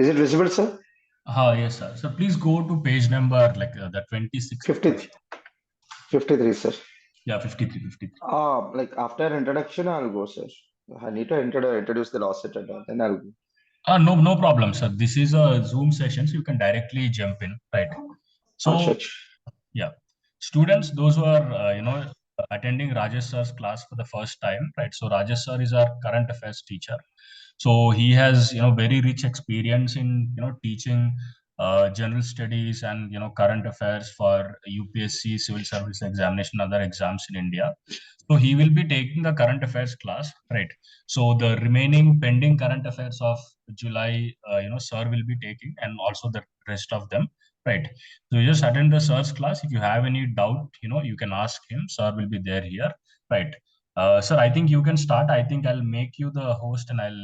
Is it visible, sir? Yes, sir. So please go to page number the 26th 50, question. 53, sir. Yeah, 53, 53. Like after introduction, I'll go, sir. I need to introduce the Lawcet Adda, then I'll go. No problem, sir. This is a Zoom session, so you can directly jump in, right? Sure. So, yeah, students, those who are attending Rajesh sir's class for the first time, right? So Rajesh sir is our current affairs teacher. So he has very rich experience in teaching general studies and current affairs for UPSC, civil service examination, other exams in India. So he will be taking the current affairs class, right? So the remaining pending current affairs of July, sir will be taking, and also the rest of them, right? So you just attend the sir's class. If you have any doubt, you can ask him. Sir will be there here, right? Sir, I think you can start. I think I'll make you the host, and I'll.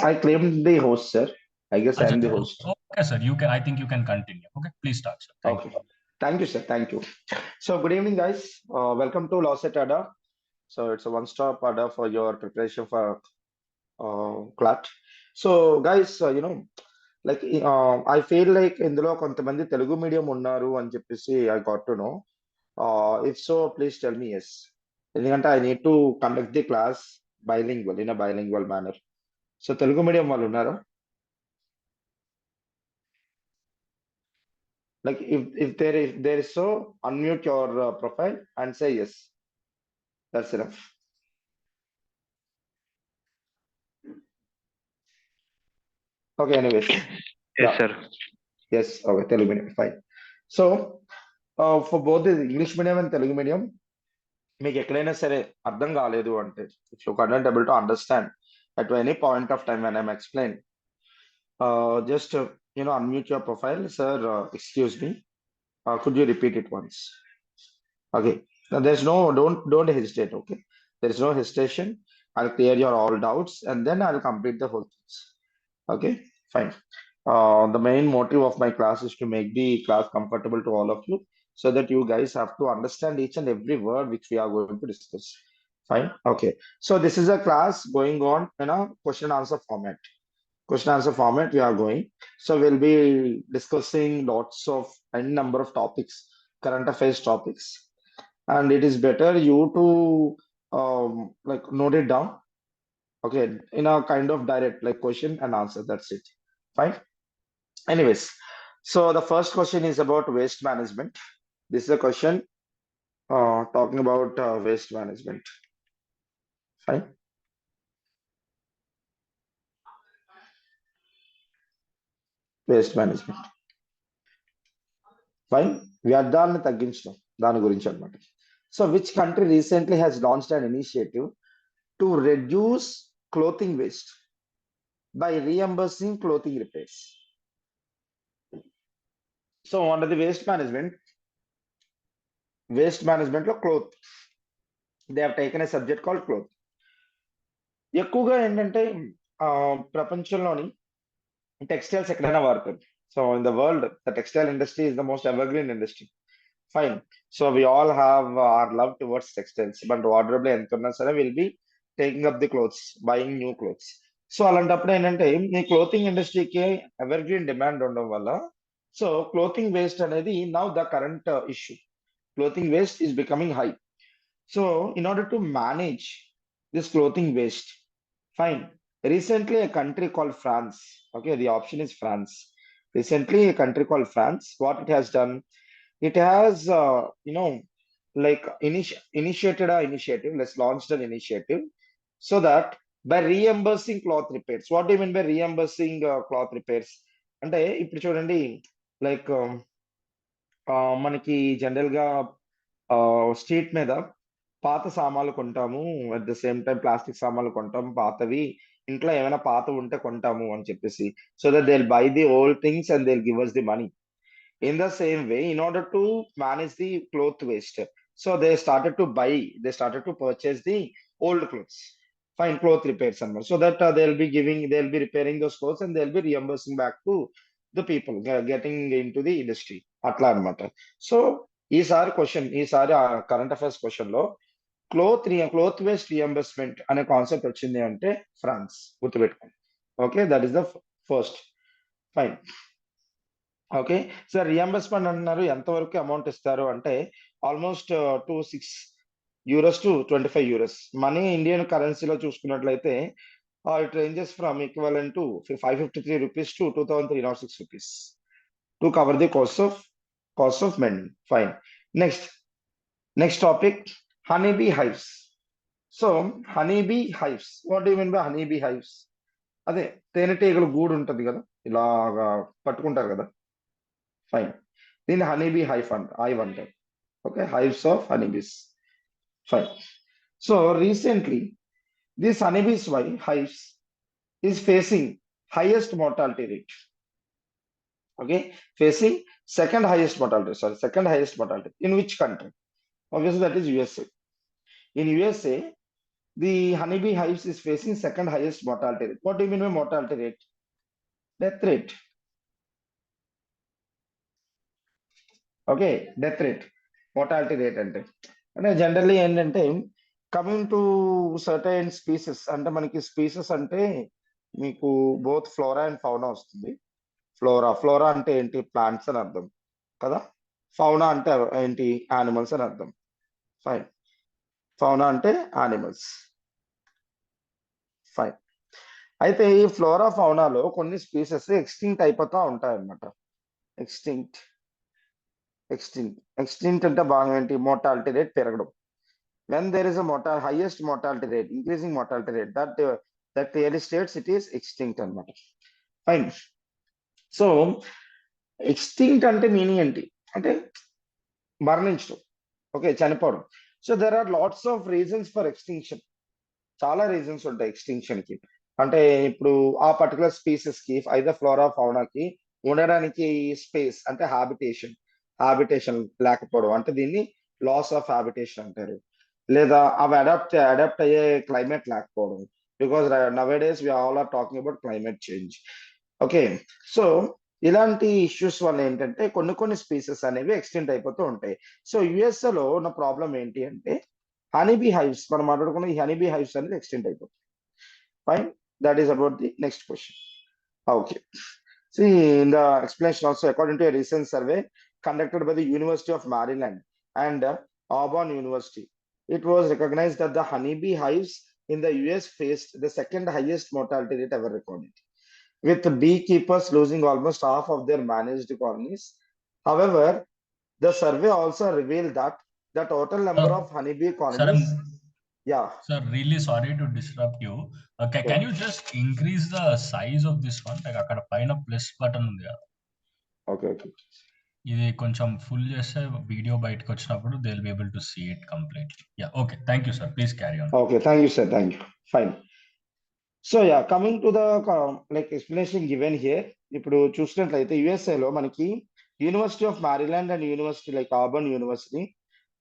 I claimed the host, sir. I guess I'm the host. Okay, sir. You can. I think you can continue. Okay, please start, sir. Thank you. Okay. Thank you, sir. Thank you. So, good evening, guys. Welcome to Lawcet Adda. So, it's a one-stop Adda for your preparation for CLAT. So, guys, I feel like ఇందులో కొంతమంది Telugu medium ఉన్నారు అని చెప్పేసి I got to know. If so, please tell me yes. ఎందుకంటే I need to conduct the class bilingual in a bilingual manner. So, Telugu medium వాళ్ళు ఉన్నారా? Like if there is so, unmute your profile and say yes. That's enough. Okay, anyways. Yes, Yeah. sir. Yes, okay, Telugu medium, fine. So, for both the English medium and Telugu medium, మీకు ఎక్కడైనా సరే అర్థం కాలేదు అంటే if you are not able to understand at any point of time when I'm explaining, just unmute your profile. Sir, excuse me, could you repeat it once? Okay. Now there's no, don't hesitate. Okay, there is no hesitation. I'll clear your all doubts and then I'll complete the whole things. Okay, fine. The main motive of my class is to make the class comfortable to all of you, so that you guys have to understand each and every word which we are going to discuss. Fine. Okay. So this is a class going on in a question answer format. Question answer format we are going. So we'll be discussing lots of n number of topics, current affairs topics, and it is better you to like note it down. Okay, in a kind of direct like question and answer. That's it. Fine. Anyways, so the first question is about waste management. This is a question talking about waste management. Fine. Waste management. Fine. వ్యర్థాలను తగ్గించడం దాని గురించి అన్నమాట. So which country recently has launched an initiative to reduce clothing waste by reimbursing clothing repairs? So under the waste management లో cloth, they have taken a subject called cloth. ఎక్కువగా ఏంటంటే ప్రపంచంలోని textiles ఎక్కడైనా వాడతారు. So in the world the textile industry is the most evergreen industry. Fine. So we all have our love towards textiles, but wardrobe లో ఎంత ఉన్నా సరే will be taking up the clothes, buying new clothes. So అలాంటప్పుడు ఏంటంటే ఈ clothing ఇండస్ట్రీకి evergreen demand ఉండడం వల్ల సో క్లోతింగ్ వేస్ట్ అనేది now the current issue. Clothing waste is becoming high. So in order to manage this clothing waste, fine, recently a country called France, okay, the option is France. Recently a country called France, what it has done, it has initiated an initiative, let's launch an initiative, so that by reimbursing cloth repairs. What do you mean by reimbursing cloth repairs? అంటే ఇప్పుడు చూడండి, like మనకి general గా street మీద పాత సామాన్లు కొంటాము, at the same time plastic సామాన్లు కొంటాము, పాతవి ఇంట్లో ఏమైనా పాత ఉంటే కొంటాము అని చెప్పేసి, so that they will buy the old things and they will give us the money. In the same way, in order to manage the cloth waste, so they started to purchase the old clothes, fine, cloth repairs and more, so that they'll be repairing those clothes and they'll be reimbursing back to the people getting into the industry atla anamata. So ఈసారి current affairs question లో cloth waste reimbursement అనే concept వచ్చింది అంటే France, గుర్తుపెట్టుకోండి. Okay, that is the first. Fine. Okay. So reimbursement అంటున్నారు, ఎంతవరకు amount ఇస్తారు అంటే almost to 6 euros to 25 euros. Money Indian కరెన్సీలో చూసుకున్నట్లయితే it ranges from equivalent to 553 rupees to 2306 rupees to cover the cost of mending. Fine. Next topic, honeybee hives. So honeybee hives, what do mean by honeybee hives? అదే తేనెటీగల గూడు ఉంటది కదా, ఇలాగా పట్టుకుంటారు కదా. ఫైన్. దీన్ని హనీబీ హైవ్ అంటారు. Okay, hives of honeybees. Fine. So recently this honeybees hives is facing highest mortality rate. Okay, facing second highest mortality. In which country? Obviously, that is USA. In USA, the honeybee hives is facing second highest mortality rate. What do you mean by mortality rate? Death rate. Okay, death rate, mortality rate అంటే generally ఏంటంటే coming to certain species, అంటే మనకి species అంటే మీకు both flora and fauna వస్తుంది. Flora అంటే ఏంటి? Plants అని అర్థం కదా. ఫౌనా అంటే ఏంటి? యానిమల్స్ అని అర్థం. ఫైన్. ఫౌనా అంటే యానిమల్స్. ఫైన్. అయితే ఈ ఫ్లోరా ఫౌనాలో కొన్ని స్పీసెస్ ఎక్స్టింక్ట్ అయిపోతా ఉంటాయి అన్నమాట. ఎక్స్టింక్ట్ అంటే బాగా ఏంటి? మోర్టాలిటీ రేట్ పెరగడం. When there is a highest mortality rate, increasing mortality rate, that clearly states it is extinct అన్నమాట. ఫైన్. సో ఎక్స్టింక్ట్ అంటే మీనింగ్ ఏంటి అంటే మరణించడం, ఓకే, చనిపోవడం. So there are lots of reasons for extinction. చాలా reasons ఉంటాయి extinction కి. అంటే ఇప్పుడు ఆ పర్టికులర్ స్పీసెస్ కి, ఐదర్ ఫ్లోరా ఫౌనాకి ఉండడానికి స్పేస్ అంటే హ్యాబిటేషన్ లేకపోవడం, అంటే దీన్ని లాస్ ఆఫ్ హ్యాబిటేషన్ అంటారు. లేదా అవి అడాప్ట్ అయ్యే క్లైమేట్ లేకపోవడం, because nowadays we all are talking about climate change. Okay. So ఇలాంటి ఇష్యూస్ వల్ల ఏంటంటే కొన్ని స్పీసెస్ అనేవి ఎక్స్టెంట్ అయిపోతూ ఉంటాయి. సో యుఎస్ఏ లో ఉన్న ప్రాబ్లం ఏంటి అంటే హనీబీ హైవ్స్, మనం మాట్లాడుకున్న ఈ హనీబీ హైవ్స్ అనేది ఎక్స్టెంట్ అయిపోతాయి. Fine. That is about the next question. Okay. See, in the explanation also, according to a recent survey conducted by the University of Maryland and Auburn University, it was recognized that the honeybee hives in the US faced the second highest mortality rate ever recorded, with beekeepers losing almost half of their managed colonies. However, the survey also revealed that the total number of honeybee Sir, colonies. Yeah. sir, really sorry to disrupt you. Can you just increase the size of this one? Like అక్కడ పైన plus button ఉంది కదా, Okay. ఇది కొంచెం full చేస్తే video బయటకు వచ్చినప్పుడు they will be able to see it completely. Yeah, okay, thank you sir, please carry on. Okay, thank you, sir. Thank you. Fine. So yeah, coming to the like explanation given here. ఇప్పుడు చూసినట్లయితే USA లో మనకి university of Maryland and university like urban university,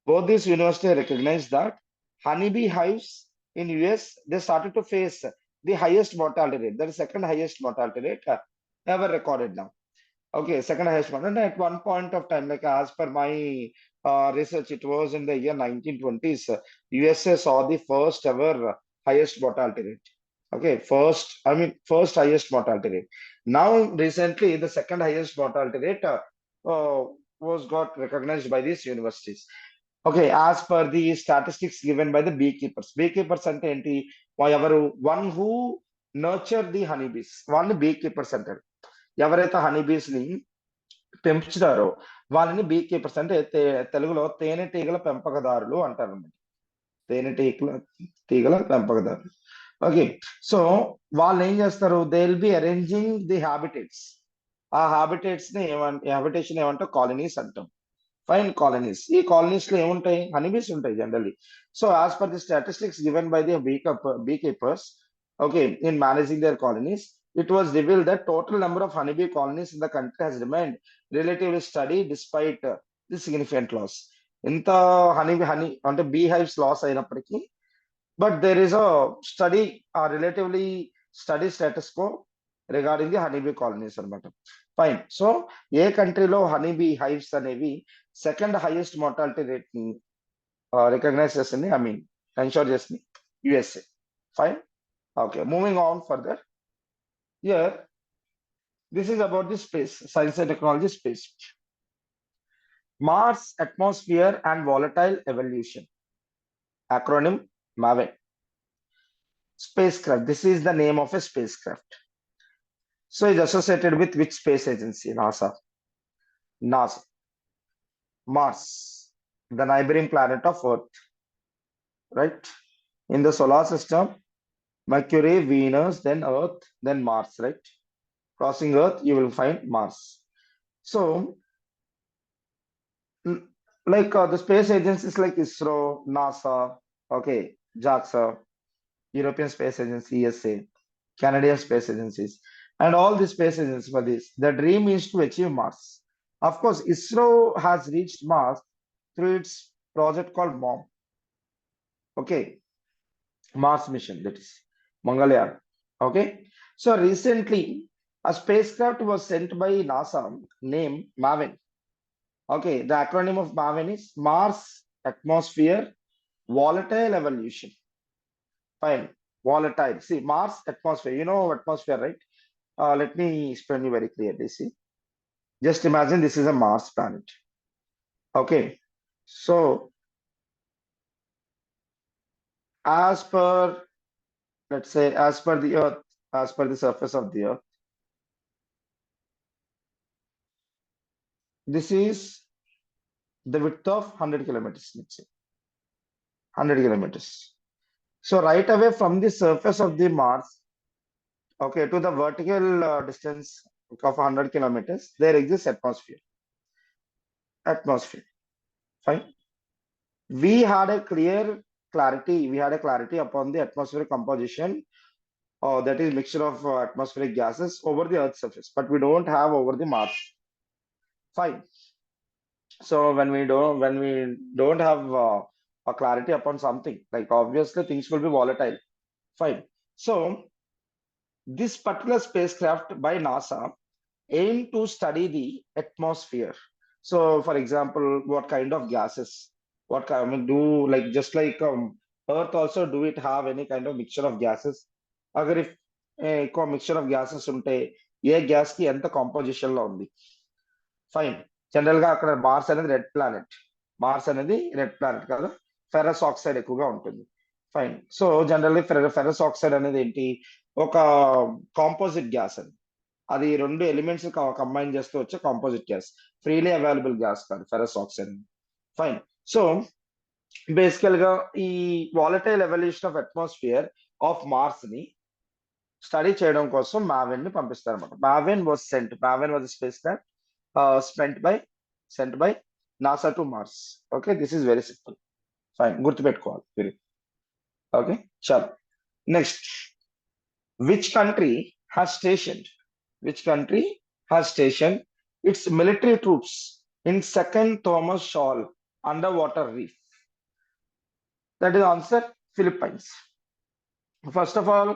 both these universities recognize that honeybee hives in US, they started to face the highest mortality rate. That is second highest mortality rate ever recorded now. Okay, second highest one. And at one point of time, like as per my research, it was in the year 1920s, USA saw the first ever highest mortality rate. Okay, first highest mortality rate. Now, recently, the second highest mortality rate was got recognized by these universities. Okay, as per the statistics given by the beekeepers. Beekeepers అంటే ఏంటి? ఎవరు? One who nurture the honeybees. వాళ్ళని beekeepers అంటారు. ఎవరైతే honeybees ని పెంచుతారో వాళ్ళని బీకీపర్స్ అంటే తెలుగులో తేనెటీగల పెంపకదారులు అంటారు. తేనెటీగల పెంపకదారులు. ఓకే. సో వాళ్ళు ఏం చేస్తారు? They will B arranging the habitats. ఆ హ్యాబిటేషన్ ఏమంటే కాలనీస్ అంటాం. ఫైన్. కాలనీస్. ఈ కాలనీస్ లో ఏముంటాయి? హనీబీస్ ఉంటాయి generally. So as per the statistics given by the beekeepers, okay, in managing their colonies, it was revealed that total number of honeybee colonies in the country has remained relatively steady despite the significant loss. ఇంత honey అంటే bee hives loss అయినప్పటికీ, but there is a study, relatively study status quo regarding the honeybee colonies అనమాట. Fine. So ఏ కంట్రీలో honeybee hives అనేవి second highest mortality rate ని recognize చేసింది, ensure చేసింది? USA. Fine. Okay, moving on further. Here, This is about the space, science and technology space. Mars atmosphere and volatile evolution. Acronym MAVEN. Spacecraft. This is the name of a spacecraft. So it's associated with which space agency? NASA. NASA. Mars, the neighboring planet of Earth, right? In the solar system, Mercury, Venus, then Earth, then Mars, right? Crossing Earth, you will find Mars. So, the space agencies like ISRO, NASA, okay, JAXA, European Space Agency, ESA, Canadian Space Agencies, and all the space agencies for this. The dream is to achieve Mars. Of course, ISRO has reached Mars through its project called MOM. Okay, Mars mission, that is Mangalyaan. Okay, so recently a spacecraft was sent by NASA named MAVEN. Okay, the acronym of MAVEN is Mars Atmosphere Volatile Evolution. Fine, volatile. See, Mars atmosphere. You know atmosphere, right? Let me explain you very clearly. See, just imagine this is a Mars planet. Okay, so as per, let's say, as per the Earth, as per the surface of the Earth, this is the width of 100 kilometers, let's say 100 kilometers. So right away from the surface of the Mars, okay, to the vertical distance of 100 kilometers, there exists atmosphere. Atmosphere, fine. We had a clarity upon the atmospheric composition, that is mixture of atmospheric gases over the Earth's surface, but we don't have over the Mars. Fine. So when we don't have a clarity upon something, like obviously things will be volatile. Fine. So this particular spacecraft by NASA aim to study the atmosphere. So, for example, what kind of gases, what kind, I mean, do like just like Earth also, do it have any kind of mixture of gases? Agar if ఎక్కువ mixture of gases ఉంటే ఏ gas కి ఎంత composition లో ఉంది? Fine. General గా అక్కడ Mars అనేది red planet కదా, ఫెరస్ ఆక్సైడ్ ఎక్కువగా ఉంటుంది. Fine. So generally ferrous oxide అనేది ఏంటి, ఒక కాంపోజిట్ గ్యాస్ అది. అది రెండు ఎలిమెంట్స్ కంబైన్ చేస్తూ వచ్చే composite gas, freely available gas కాదు ferrous oxide. Fine. So basically ఈ volatile evolution of atmosphere of Mars ని స్టడీ చేయడం కోసం మావెన్ ని పంపిస్తారు అనమాట. MAVEN was space craft sent by NASA to Mars. Okay, this is very simple. Fine, గుర్తుపెట్టుకోవాలి మీరు. ఓకే, చాలు. Next, which country has stationed its military troops in second Thomas Shoal underwater reef? That is answer, Philippines. First of all,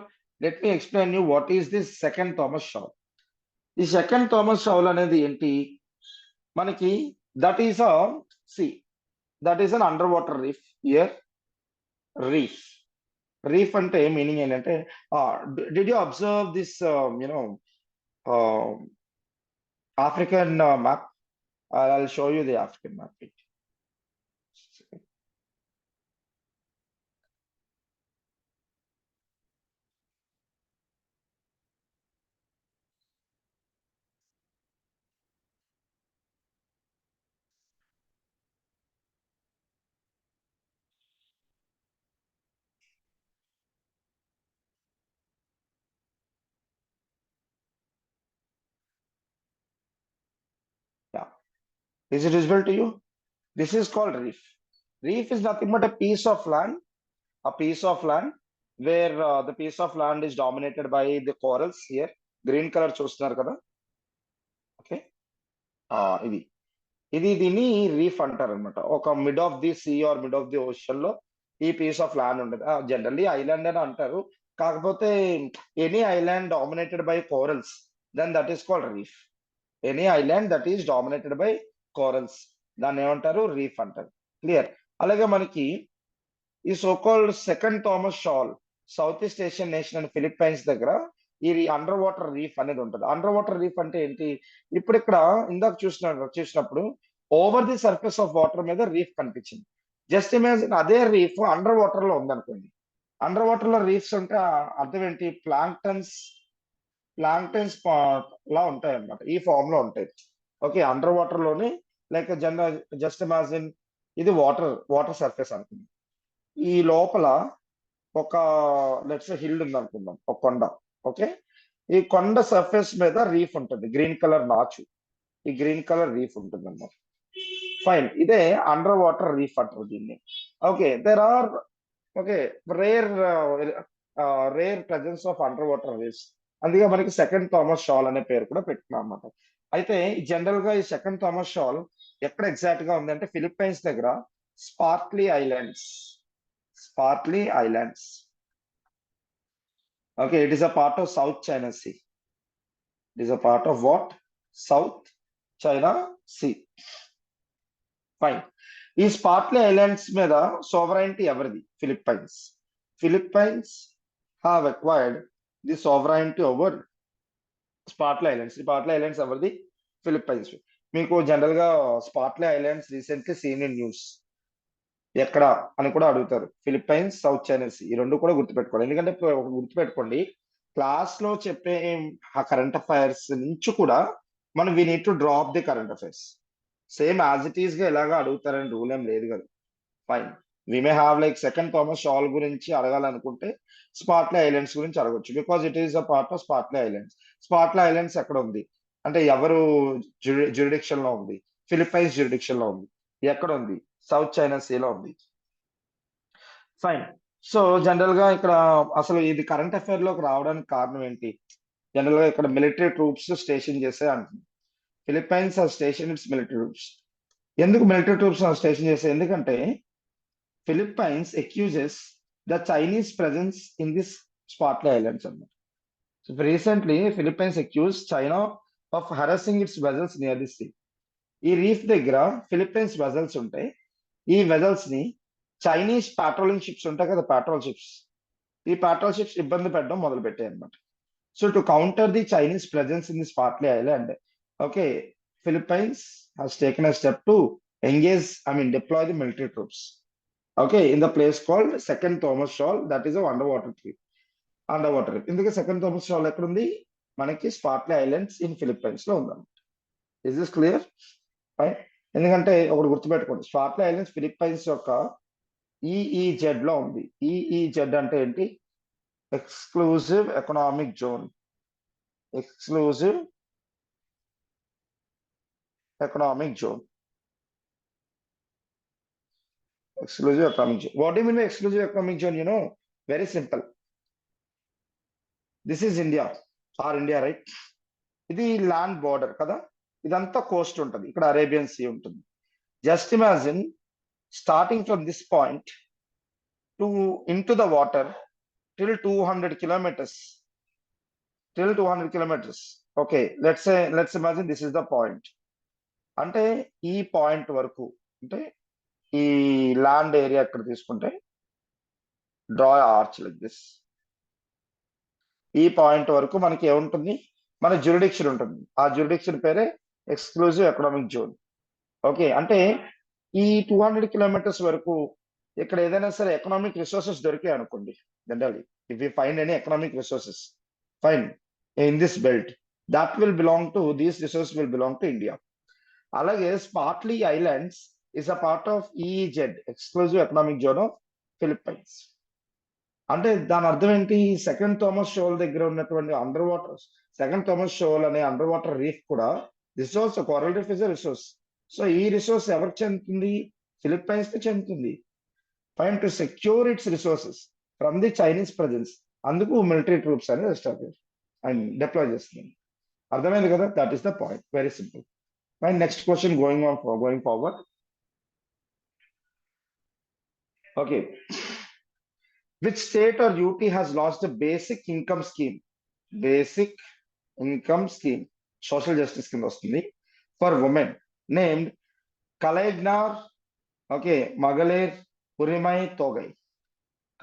let me explain you what is this second Thomas Shoal. The second Thomas Shoal అనేది ఏంటి మనకి, that is an underwater reef here. Reef అంటే meaning ఏంటంటే, did you observe this African map? I'll show you the African map. Yeah, is it visible to you? This is called reef. Reef is nothing but a piece of land where the piece of land is dominated by the corals. Here green color చూస్తున్నారు కదా. Okay, ఇది ఇది దీన్ని reef అంటారు అనమాట. ఒక mid of the sea or mid of the ocean లో ఈ పీస్ ఆఫ్ ల్యాండ్ ఉండదు. జనరల్లీ ఐలాండ్ అని అంటారు, కాకపోతే any island dominated by corals, then that is called reef. Any island that is dominated by corals, దాన్ని ఏమంటారు, reef అంటారు. Clear? అలాగే మనకి ఈ so called second Thomas Shoal south east Asian nation and Philippines దగ్గర ఈ అండర్ వాటర్ రీఫ్ అనేది ఉంటుంది. అండర్ వాటర్ రీఫ్ అంటే ఏంటి? ఇప్పుడు ఇక్కడ ఇందాక చూసినప్పుడు over the surface of water మీద రీఫ్ కనిపించింది. జస్ట్ ఇమాజిన్ అదే రీఫ్ అండర్ వాటర్ లో ఉందనుకోండి. అండర్ వాటర్ లో రీఫ్స్ ఉంటే అర్థం ఏంటి? ప్లాంక్టన్స్ లా ఉంటాయి అన్నమాట. ఈ ఫామ్ లో ఉంటాయి. ఓకే, అండర్ వాటర్ లోనే లైక్ జస్ట్ ఇమాజిన్ ఇది వాటర్ సర్ఫేస్ అనుకుంది. ఈ లోపల ఒక లెట్స్ హిల్ ఉంది అనుకుందాం, ఒక కొండ. ఓకే, ఈ కొండ సర్ఫేస్ మీద రీఫ్ ఉంటుంది, గ్రీన్ కలర్ నాచు. ఈ గ్రీన్ కలర్ రీఫ్ ఉంటుంది అన్నమాట. ఫైన్, ఇదే అండర్ వాటర్ రీఫ్ అంటారు దీన్ని. Okay, there are okay rare rare presence of under water reefs. అందుకే మనకి సెకండ్ థామస్ షాల్ అనే పేరు కూడా పెట్టుకున్నాం అన్నమాట. అయితే జనరల్ గా ఈ సెకండ్ థామస్ షాల్ ఎక్కడ ఎగ్జాక్ట్ గా ఉంది అంటే ఫిలిప్పైన్స్ దగ్గర Spratly Islands. Spratly Islands. Okay, it is a part of South China Sea. It is a part of what? South China Sea. Fine. ఈ స్పార్క్లీ ఐలాండ్స్ మీద sovereignty ఎవరిది? Philippines. Philippines have acquired the sovereignty over Spratly Islands. Spratly Islands ఎవరిది? Philippines. మీకు general గా Spratly Islands recently seen in news ఎక్కడ అని కూడా అడుగుతారు. ఫిలిప్పైన్స్, సౌత్ చైనా సీ, ఈ రెండు కూడా గుర్తుపెట్టుకోవాలి. ఎందుకంటే గుర్తుపెట్టుకోండి, క్లాస్ లో చెప్పే ఆ కరెంట్ అఫైర్స్ నుంచి కూడా మనం we need to drop the current affairs. Same as it is గా ఎలాగా అడుగుతారని రూల్ ఏం లేదు కదా. Fine, we may have like second Thomas Shoal గురించి అడగాలనుకుంటే స్పార్క్లీ ఐలాండ్స్ గురించి అడగొచ్చు, because it is a part of Spratly Islands. Spratly Islands ఎక్కడ ఉంది అంటే ఎవరు జ్యూరిడిక్షన్ లో ఉంది? ఫిలిప్పైన్స్ జ్యూరిడిక్షన్ లో ఉంది. ఎక్కడ ఉంది? సౌత్ చైనా సీలో ఉంది. ఫైన్. సో జనరల్ గా ఇక్కడ అసలు ఇది కరెంట్ అఫైర్ లోకి రావడానికి కారణం ఏంటి? జనరల్ గా ఇక్కడ మిలిటరీ ట్రూప్స్ స్టేషన్ చేసే అంటుంది. Philippines are station its military troops. ఎందుకు మిలిటరీ ట్రూప్స్ స్టేషన్ చేసే? ఎందుకంటే Philippines accuses the Chinese presence in this Spratly Islands అన్నమాట. So recently Philippines accuse China of harassing its vessels near this sea. ఈ reef దగ్గర Philippines vessels ఉంటాయి. ఈ vessels ని Chinese patrolling ships ఉంటాయి కదా, పాట్రోల్ షిప్స్, ఈ పాట్రోల్ షిప్స్ ఇబ్బంది పెట్టడం మొదలు పెట్టాయి అనమాట. So to counter the Chinese presence in the sparkly Island, okay, Philippines has taken a step to deploy the military troops, okay, in the place called second Thomas Shoal, that is a underwater trip. ఇందుకే second Thomas Shoal ఎక్కడ ఉంది? మనకి sparkly islands in Philippines లో ఉందన్నమాట. Is this clear? ఎందుకంటే ఒకటి గుర్తుపెట్టుకోండి, sparkly islands Philippines యొక్క ఈఈజెడ్ లో ఉంది. ఈఈజెడ్ అంటే ఏంటి? Exclusive economic zone. Exclusive economic zone. Exclusive economic zone. What do you mean by exclusive economic zone? Very simple. This is India, or India, right? ఇది land border కదా, ఇదంతా Coast ఉంటుంది, ఇక్కడ అరేబియన్ సీ ఉంటుంది. Just imagine starting from this point to into the water till 200 kilometers. Till 200 kilometers. Okay, let's imagine this is the point. అంటే ఈ point వరకు, అంటే ఈ ల్యాండ్ ఏరియా ఇక్కడ తీసుకుంటే డ్రా ఆర్చ్ లైక్ దిస్. ఈ పాయింట్ వరకు మనకి ఏముంటుంది? మన జ్యూరిడిక్షన్ ఉంటుంది. ఆ జ్యూరిడిక్షన్ పేరే ఎక్స్క్లూజివ్ ఎకనామిక్ జోన్. ఓకే, అంటే ఈ 200 kilometers వరకు ఇక్కడ ఏదైనా సరే ఎకనామిక్ రిసోర్సెస్ దొరికాయి అనుకోండి, generally if you find any economic resources fine in this belt, that will belong to, these resources will belong to India. అలాగే Spratly Islands is a part of EEZ, exclusive economic zone of Philippines. అంటే దాని అర్థం ఏంటి? Second Thomas Shoal దగ్గర ఉన్నటువంటి underwater, second Thomas Shoal అనే underwater reef కూడా resource, coral reef is a resource. So ఈ రిసోర్స్ ఎవరికి చెందుతుంది? ఫిలిప్పైన్స్ కి చెందుతుంది. Fine, to secure its resources from the Chinese presence, అందుకు మిలిటరీ ట్రూప్స్ అనేది ఎస్టాబ్లిష్ అండ్ డిప్లాయ్ చేస్తుంది. అర్థమైంది కదా? That is the point, very simple. Fine, next question going forward. Okay, which state or UT has launched a basic income scheme? Basic income scheme, social justice కింద వస్తుంది, for women named Kalaignar, okay, Magalir Urimai Togai.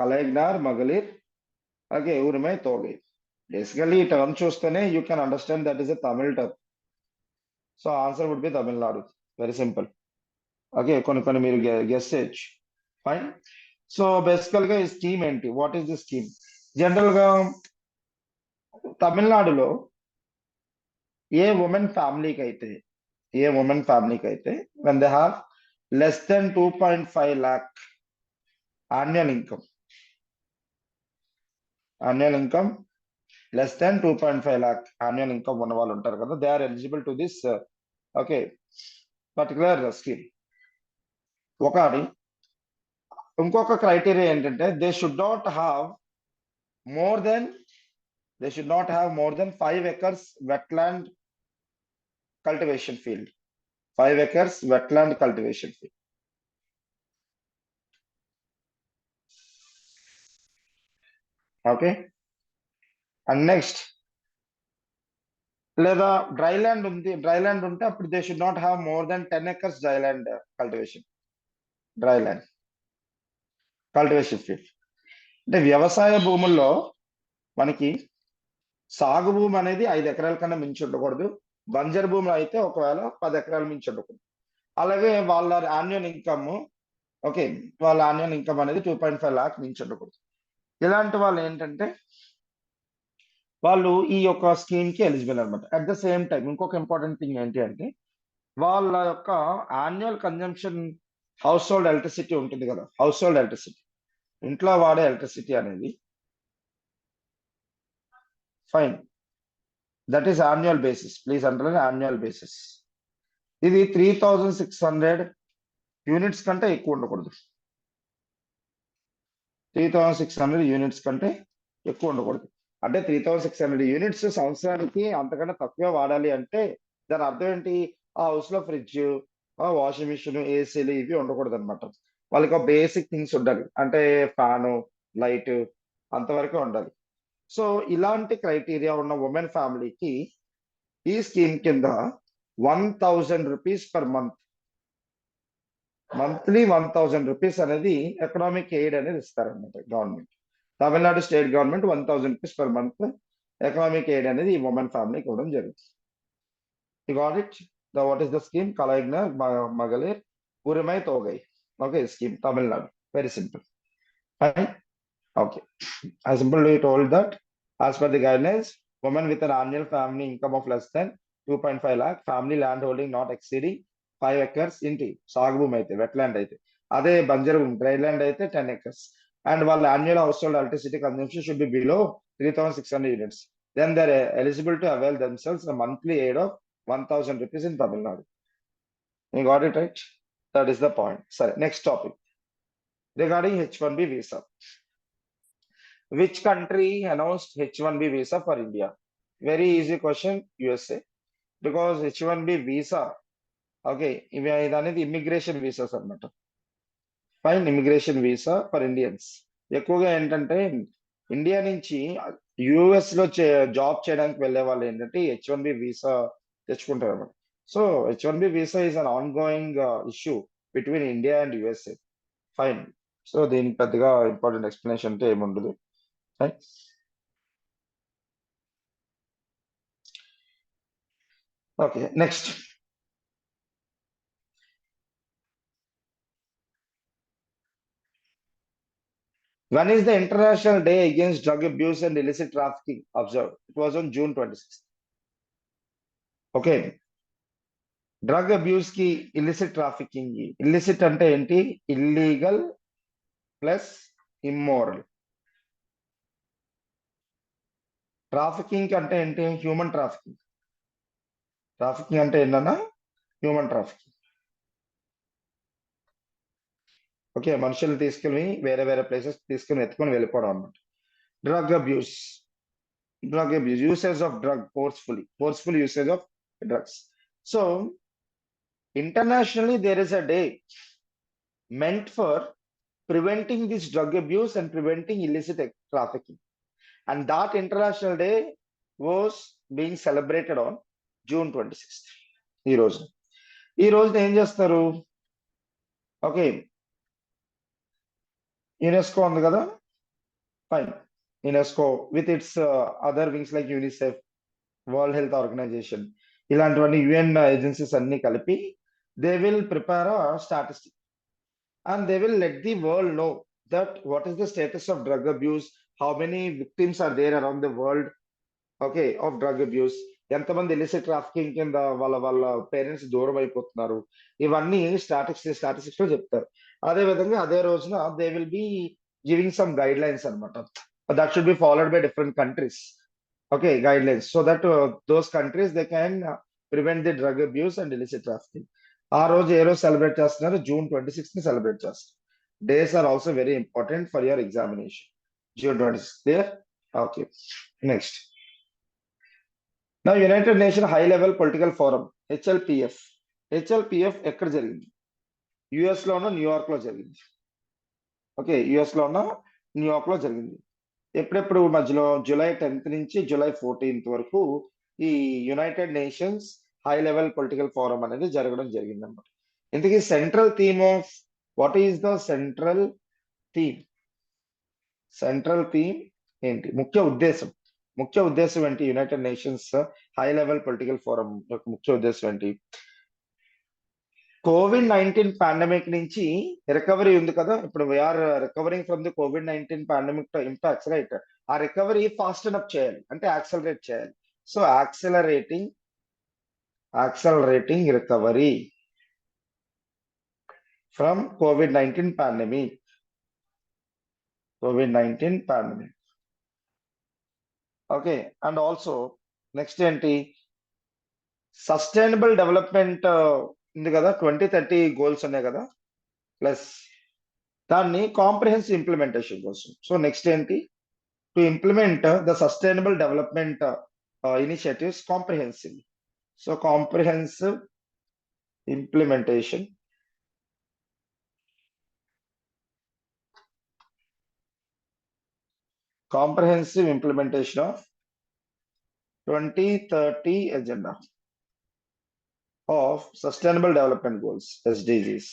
Kalaignar Magalir, okay, Urimai Togai. Basically, ఈ term చూస్తేనే you can understand that is a Tamil term. So answer would be Tamil Nadu. Very simple. Okay, కొన్ని మీరు guess చేయొచ్చు. Fine. So basically ఈ scheme ఏంటి? What is the scheme? General గా తమిళనాడులో ఏ women ఫ్యామిలీకి అయితే when they have less than 2.5 lakh annual income less than 2.5 lakh annual income ఉన్న వాళ్ళు ఉంటారు కదా, they are eligible to this okay particular scheme. ఒకటి. ఇంకొక క్రైటీరియా ఏంటంటే they should not have more than 5 acres wetland cultivation field. 5 acres wetland cultivation field. Okay. And next, లేదా dry land ఉంటే అప్పుడు they should not have more than 10 acres dry land cultivation field. అంటే వ్యవసాయ భూముల్లో మనకి సాగు భూమి అనేది 5 ఎకరాల కన్నా మించి ఉండకూడదు. బంజరు భూములు అయితే ఒకవేళ 10 ఎకరాల మించి ఉండకూడదు. అలాగే వాళ్ళ యాన్యువల్ ఇన్కమ్ అనేది 2.5 lakh మించి ఉండకూడదు. ఇలాంటి వాళ్ళు ఏంటంటే వాళ్ళు ఈ యొక్క స్కీమ్ కి ఎలిజిబుల్ అనమాట. అట్ ద సేమ్ టైం ఇంకొక ఇంపార్టెంట్ థింగ్ ఏంటి అంటే వాళ్ళ యొక్క annual consumption house hold electricity ఉంటుంది కదా, హౌస్ హోల్డ్ ఎలక్ట్రిసిటీ, ఇంట్లో వాడే ఎలక్ట్రిసిటీ అనేది fine, that is annual basis. Please underline annual basis. ఇది 3600 యూనిట్స్ కంటే ఎక్కువ ఉండకూడదు. 3600 యూనిట్స్ కంటే ఎక్కువ ఉండకూడదు. అంటే 3600 యూనిట్స్ సంవత్సరానికి అంతకన్నా తక్కువే వాడాలి అంటే దాని అర్థం ఏంటి? ఆ హౌస్ లో ఫ్రిడ్జ్, వాషింగ్ మిషన్, ఏసీలు ఇవి ఉండకూడదు అనమాట. వాళ్ళకి బేసిక్ థింగ్స్ ఉండాలి. అంటే ఫ్యాను, లైట్ అంతవరకే ఉండాలి. సో ఇలాంటి క్రైటీరియా ఉన్న ఉమెన్ ఫ్యామిలీకి ఈ స్కీమ్ కింద 1000 rupees per month, monthly 1000 rupees అనేది ఎకనామిక్ ఎయిడ్ అనేది ఇస్తారన్నమాట government. Tamil Nadu state government 1000 rupees per month economic aid అనేది ఈ ఉమెన్ ఫ్యామిలీకి ఇవ్వడం జరుగుతుంది. You got it? What is the scheme? Kalaignar Magalir Urimai Togai. Okay, scheme Tamil Nadu. Very simple. Fine. Okay. I simply told that as per the guidelines, women with an annual family income of less than 2.5 lakh, family land holding not exceeding 5 acres ఇంటి సాగు భూమి అయితే, wetland అయితే, అదే బంజరు భూమి dry land అయితే 10 acres, and వాళ్ళ annual household electricity consumption should be below 3600 units. Then they are eligible to avail themselves a monthly aid of 1000 rupees in Tamil Nadu. You got it right? That is the point. Sorry, next topic. Regarding H1B visa. Which country announced H1B visa for India? Very easy question, USA. Because H1B visa, okay, ఇవి అనేది immigration visas అన్నమాట. Fine, immigration visa for Indians. ఎక్కువగా ఏంటంటే India నుంచి US లో job చేయడానికి వెళ్ళే వాళ్ళు ఏంటంటే H1B వీసా తెచ్చుకుంటారు అన్నమాట. So H1B visa is an on going issue between India and USA. Fine. So దీనికి పెద్దగా ఇంపార్టెంట్ ఎక్స్ప్లెనేషన్ అంటే ఏముండదు. Fine. Okay, next. When is the International Day Against Drug Abuse and Illicit Trafficking observed? It was on June 26th. Okay. Drug abuse కి, illicit trafficking కి, illicit అంటే ఏంటి? Illegal plus immoral. Trafficking అంటే ఏంటి? Human trafficking. Trafficking అంటే ఏంటన్నా? Human trafficking. Okay, మనుషులు తీసుకుని వేరే వేరే ప్లేసెస్ తీసుకుని ఎత్తుకొని వెళ్ళిపోవడం అన్నమాట. Drug abuse, usage of drug, forceful usage of drugs. So internationally there is a day meant for preventing this drug abuse and preventing illicit trafficking, and that international day was being celebrated on June 26th. ఈ రోజున ఏం చేస్తారు? Okay, UNESCO ఉంది కదా, fine, UNESCO with its other wings like UNICEF, World Health Organization, ఇలాంటివన్నీ UN agencies అన్ని కలిపి they will prepare a statistic and they will let the world know that what is the status of drug abuse, how many victims are there around the world, okay, of drug abuse, ఎంతమంది illicit trafficking కింద వాళ్ళ వాళ్ళ parents దూరం అయిపోతున్నారు, ఇవన్నీ statistics లో చెప్తారు. అదే విధంగా అదే రోజున they will be giving some guidelines అనమాట, that should be followed by different countries. Okay, guidelines so that those countries they can prevent the drug abuse and illicit trafficking. ఆ రోజు ఏ రోజు సెలబ్రేట్ చేస్తున్నారు? June 26 ని celebrate చేస్తారు. Days are also very important for your examination. June 26 clear? Okay, next. నా United Nation high level political forum HLPF. HLPF ఎక్కడ జరిగింది? US లోనో న్యూయార్క్ లో జరిగింది. ఓకే, యుఎస్ లోనో న్యూయార్క్ లో జరిగింది. ఎప్పుడెప్పుడు మధ్యలో July 10th నుంచి July 14th వరకు ఈ United nations high level political forum అనేది జరగడం జరిగింది అనమాట. ఇంతకీ central theme of what is the central theme? Central theme ఏంటి? ముఖ్య ఉద్దేశం ఏంటి? United nations high level political forum యొక్క ముఖ్య ఉద్దేశం ఏంటి? COVID-19 పాండమిక్ నుంచి రికవరీ ఉంది కదా, ఇప్పుడు we're recovering from the COVID-19 pandemic impacts, right? ఆ రికవరీ ఫాస్ట్ అప్ చేయాలి అంటే యాక్సలరేట్ చేయాలి. So accelerating recovery from COVID-19 pandemic. Okay, and also next ఏంటి? సస్టైనబుల్ డెవలప్మెంట్ ఉంది కదా, 2030 గోల్స్ ఉన్నాయి కదా, ప్లస్ దాన్ని కాంప్రిహెన్సివ్ ఇంప్లిమెంటేషన్ కోసం. సో నెక్స్ట్ ఏంటి? To implement the sustainable development initiatives comprehensive. So comprehensive implementation of 2030 agenda of sustainable development goals, SDGs.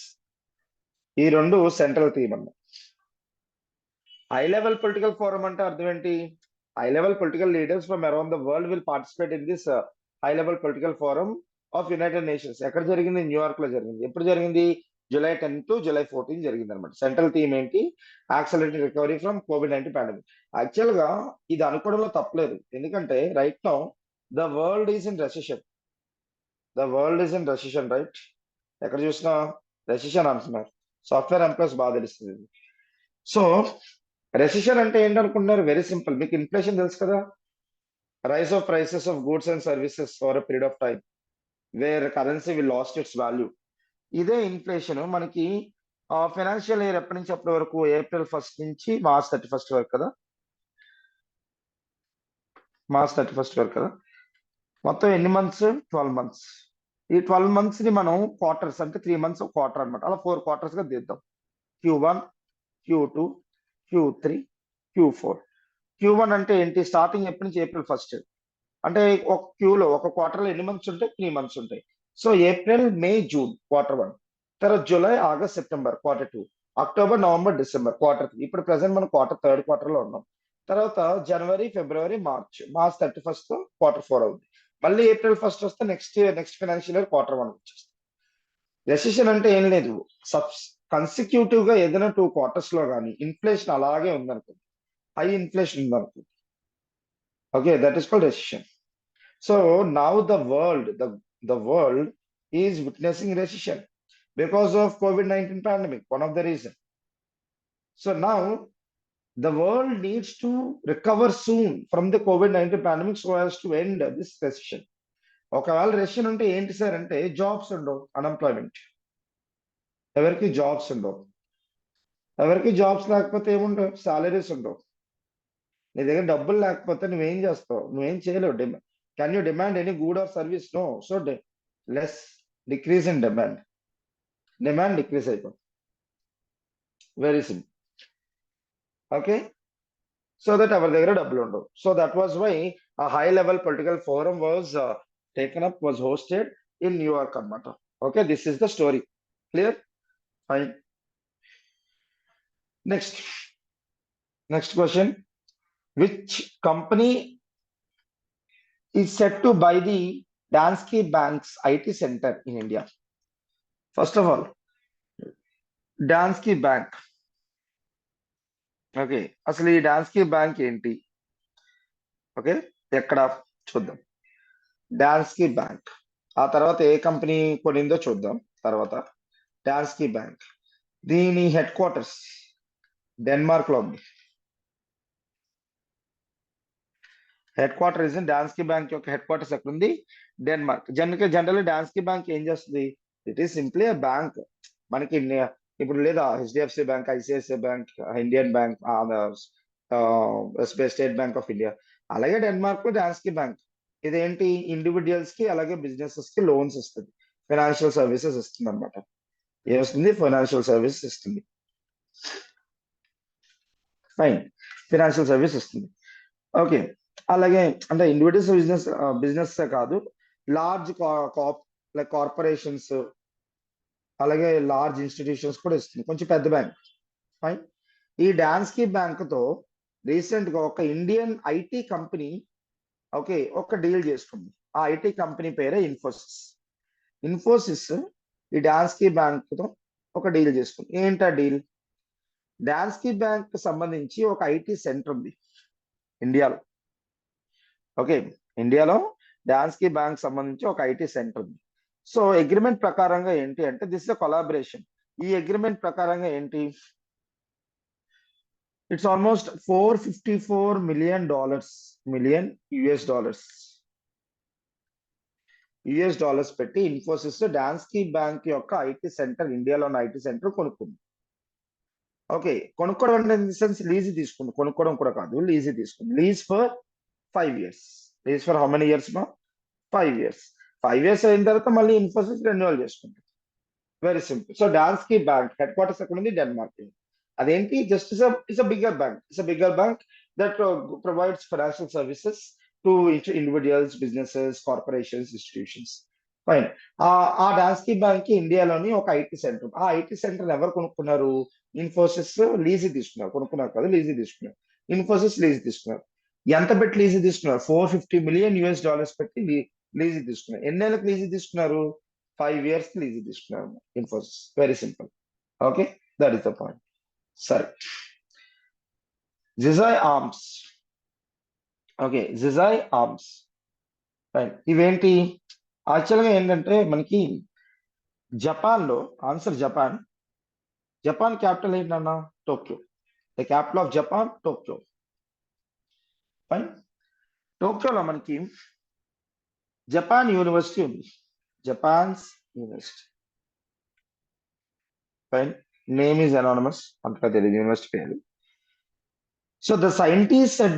ఈ రెండు సెంట్రల్ థీమ్ అన్న. హై లెవెల్ పొలిటికల్ ఫోరం అంటే అర్థం ఏంటి? High level political leaders from around the world will participate in this high level political forum of United nations. ఎక్కడ జరిగింది? New York లో జరిగింది. ఎప్పుడు జరిగింది? July 10 to July 14 జరిగింది అనమాట. సెంట్రల్ థీమ్ ఏంటి? Accelerating recovery from COVID-19 pandemic. Actual గా ఇది అనుకోవడంలో తప్పలేదు, ఎందుకంటే right now the world is in recession. Right? ఎక్కడ చూసినా రెసిషన్ అంటున్నారు. సాఫ్ట్వేర్ ఎంప్లాయీస్ బాగా తెలుస్తుంది. సో రెసిషన్ అంటే ఏంటనుకుంటున్నారు? Very simple. మీకు ఇన్ఫ్లేషన్ తెలుసు కదా, rise of prices of goods and services for a period of time where currency will lost its value. ఇదే ఇన్ఫ్లేషన్ మనకి ఫైనాన్షియల్ ఇయర్ ఎప్పటి నుంచి అప్పటి వరకు? April 1st నుంచి March 31st వరకు కదా, మొత్తం ఎన్ని మంత్స్? 12 మంత్స్. ఈ 12 మంత్స్ ని మనం క్వార్టర్స్ అంటే 3 months క్వార్టర్ అనమాట, అలా 4 quarters గా తీద్దాం. Q1, Q2, Q3, Q4. Q1 అంటే ఏంటి? స్టార్టింగ్ ఎప్పటి నుంచి? April 1st. అంటే ఒక క్యూలో ఒక క్వార్టర్ లో ఎన్ని మంత్స్ ఉంటాయి? 3 months ఉంటాయి. So April, May, June Q1, తర్వాత July, August, September Q2, October, November, December Q3. ఇప్పుడు ప్రెసెంట్ మనం థర్డ్ క్వార్టర్ లో ఉన్నాం. తర్వాత January, February, March 31st Q4 అవుతుంది. మళ్ళీ April 1st వస్తే నెక్స్ట్ ఫైనాన్షియల్ ఇయర్ Q1 వచ్చేస్తుంది. రెసిషన్ అంటే ఏం లేదు, కన్సిక్యూటివ్ గా ఏదైనా 2 quarters లో కానీ ఇన్ఫ్లేషన్ అలాగే ఉందనుకోండి, హై ఇన్ఫ్లేషన్ ఉందనుకోండి, okay, that is called recession. So now the world is witnessing recession because of COVID-19 pandemic, one of the reason. So now the world needs to recover soon from the COVID-19 pandemic so as to end this recession. ఒకవేళ recession అంటే ఏంటి sir అంటే jobs ఉండవు, unemployment. ఎవరికి jobs ఉండవు. ఎవరికి jobs లేకపోతే ఏముండవు? సాలరీస్ ఉండవు. నీ దగ్గర డబ్బులు లేకపోతే నువ్వేం చేస్తావు? నువ్వేం చేయలేవు. Can you demand any good or service? No. So less decrease in demand. Demand decrease అయిపోతుంది. Very simple. Okay. So that our దగ్గర డబ్బులు ఉండవు. So that was why a high level political forum was taken up, was hosted in New York అన్నమాట. Okay. This is the story. Clear? Fine. Next question. which company is set to buy the Danske Bank's IT center in India? First of all, Danske Bank. Okay, అసలు ఈ డాన్స్కి bank ఏంటి? Okay, ఎక్కడ చూద్దాం. డాన్స్కి bank ఆ తర్వాత ఏ company కొనిందో చూద్దాం. తర్వాత డాన్స్కి bank, దీని హెడ్ క్వార్టర్స్ డెన్మార్క్ లో ఉంది. హెడ్ క్వార్టర్ ఇస్ డాన్స్కి బ్యాంక్ యొక్క హెడ్ క్వార్టర్స్ ఎక్కడ ఉంది? డెన్మార్క్. జనరల్ డాన్స్కి బ్యాంక్ ఏం చేస్తుంది? It is simply A bank. మనకి ఇప్పుడు లేదా HDFC bank, ICICI bank, Indian bank, state bank of India. అలాగే డెన్మార్క్ లో డాన్స్కి బ్యాంక్ ఇదేంటి? ఇండివిజువల్స్ కి అలాగే బిజినెసెస్ కి లోన్స్ ఇస్తుంది, ఫైనాన్షియల్ సర్వీసెస్ ఇస్తుంది అనమాట. ఏమొస్తుంది? ఫైనాన్షియల్ సర్వీసెస్ ఇస్తుంది. ఫైన్, ఫైనాన్షియల్ సర్వీస్ ఇస్తుంది. ఓకే, అలాగే అంటే ఇండివిజువల్స్ బిజినెస్ కాదు, లార్జ్ లైక్ కార్పొరేషన్స్ అలాగే లార్జ్ ఇన్స్టిట్యూషన్స్ కూడా ఇస్తుంది, కొంచెం పెద్ద బ్యాంక్. ఫైన్. ఈ డాన్స్కి బ్యాంక్ తో రీసెంట్ గా ఒక ఇండియన్ ఐటీ కంపెనీ ఓకే ఒక డీల్ చేసుకుంది. ఆ ఐటీ కంపెనీ పేరే ఇన్ఫోసిస్. ఇన్ఫోసిస్ ఈ డాన్స్కి బ్యాంక్ తో ఒక డీల్ చేసుకుంది. ఏంటా డీల్? డాన్స్కి బ్యాంక్ సంబంధించి ఒక ఐటీ సెంటర్ ఉంది ఇండియాలో. ఓకే, ఇండియాలో డాన్స్కి బ్యాంక్ సంబంధించి ఒక ఐటీ సెంటర్ ఉంది. సో అగ్రిమెంట్ ప్రకారంగా ఏంటి అంటే దిస్ ఇస్ కొలాబరేషన్. ఈ అగ్రిమెంట్ ప్రకారంగా ఏంటి? It's almost $454 million US dollars పెట్టి ఇన్ఫోసిస్ డాన్స్కి బ్యాంక్ యొక్క ఐటీ సెంటర్, ఇండియాలో ఉన్న ఐటీ సెంటర్ కొనుక్కుంది. ఓకే, కొనుక్కోవడం అంటే ఇన్ ది సెన్స్ లీజ్ తీసుకుంది, కొనుక్కోవడం కూడా కాదు, లీజ్ తీసుకుంది. Lease for 5 years. Lease for how many years మా? 5 years. 5 years అయిన తర్వాత మళ్ళీ ఇన్ఫోసిస్ రెన్యువల్ చేసుకుంటుంది. Very simple. So Danske bank headquarters ఎక్కడ ఉంది? డెన్మార్క్. అదేంటి? Just it's a bigger bank that provides financial services to individuals, businesses, corporations, institutions. Fine. ఆ Danske bank కి ఇండియాలోని ఒక ఐటీ సెంటర్. ఆ ఐటీ సెంటర్ ఎవరు కొనుక్కున్నారు? ఇన్ఫోసిస్ లీజ్ తీసుకున్నారు, కొనుక్కున్నారు కదా, లీజ్ తీసుకున్నారు. ఇన్ఫోసిస్ లీజ్ తీసుకున్నారు. ఎంత పెట్టి లీజ్ తీసుకున్నారు? $450 మిలియన్ పెట్టి లీజ్ తీసుకున్నారు. ఎన్నేళ్ళకి లీజ్ తీసుకున్నారు? 5 years కి లీజ్ తీసుకున్నారు Infosys. Very simple. Okay, that is the point. సరే, Jizai arms. Okay, Jizai arms. Fine. ఇవేంటి? యాక్చువల్గా ఏంటంటే మనకి జపాన్ లో ఆన్సర్ జపాన్. జపాన్ క్యాపిటల్ ఏంటన్నా? Tokyo. The capital of Japan Tokyo. Fine. టోక్యోలో మనకి జపాన్ యూనివర్సిటీ ఉంది, Japan's university. Fine. Name is anonymous, అంతగా తెలియదు యూనివర్సిటీ పేరు. So the scientists at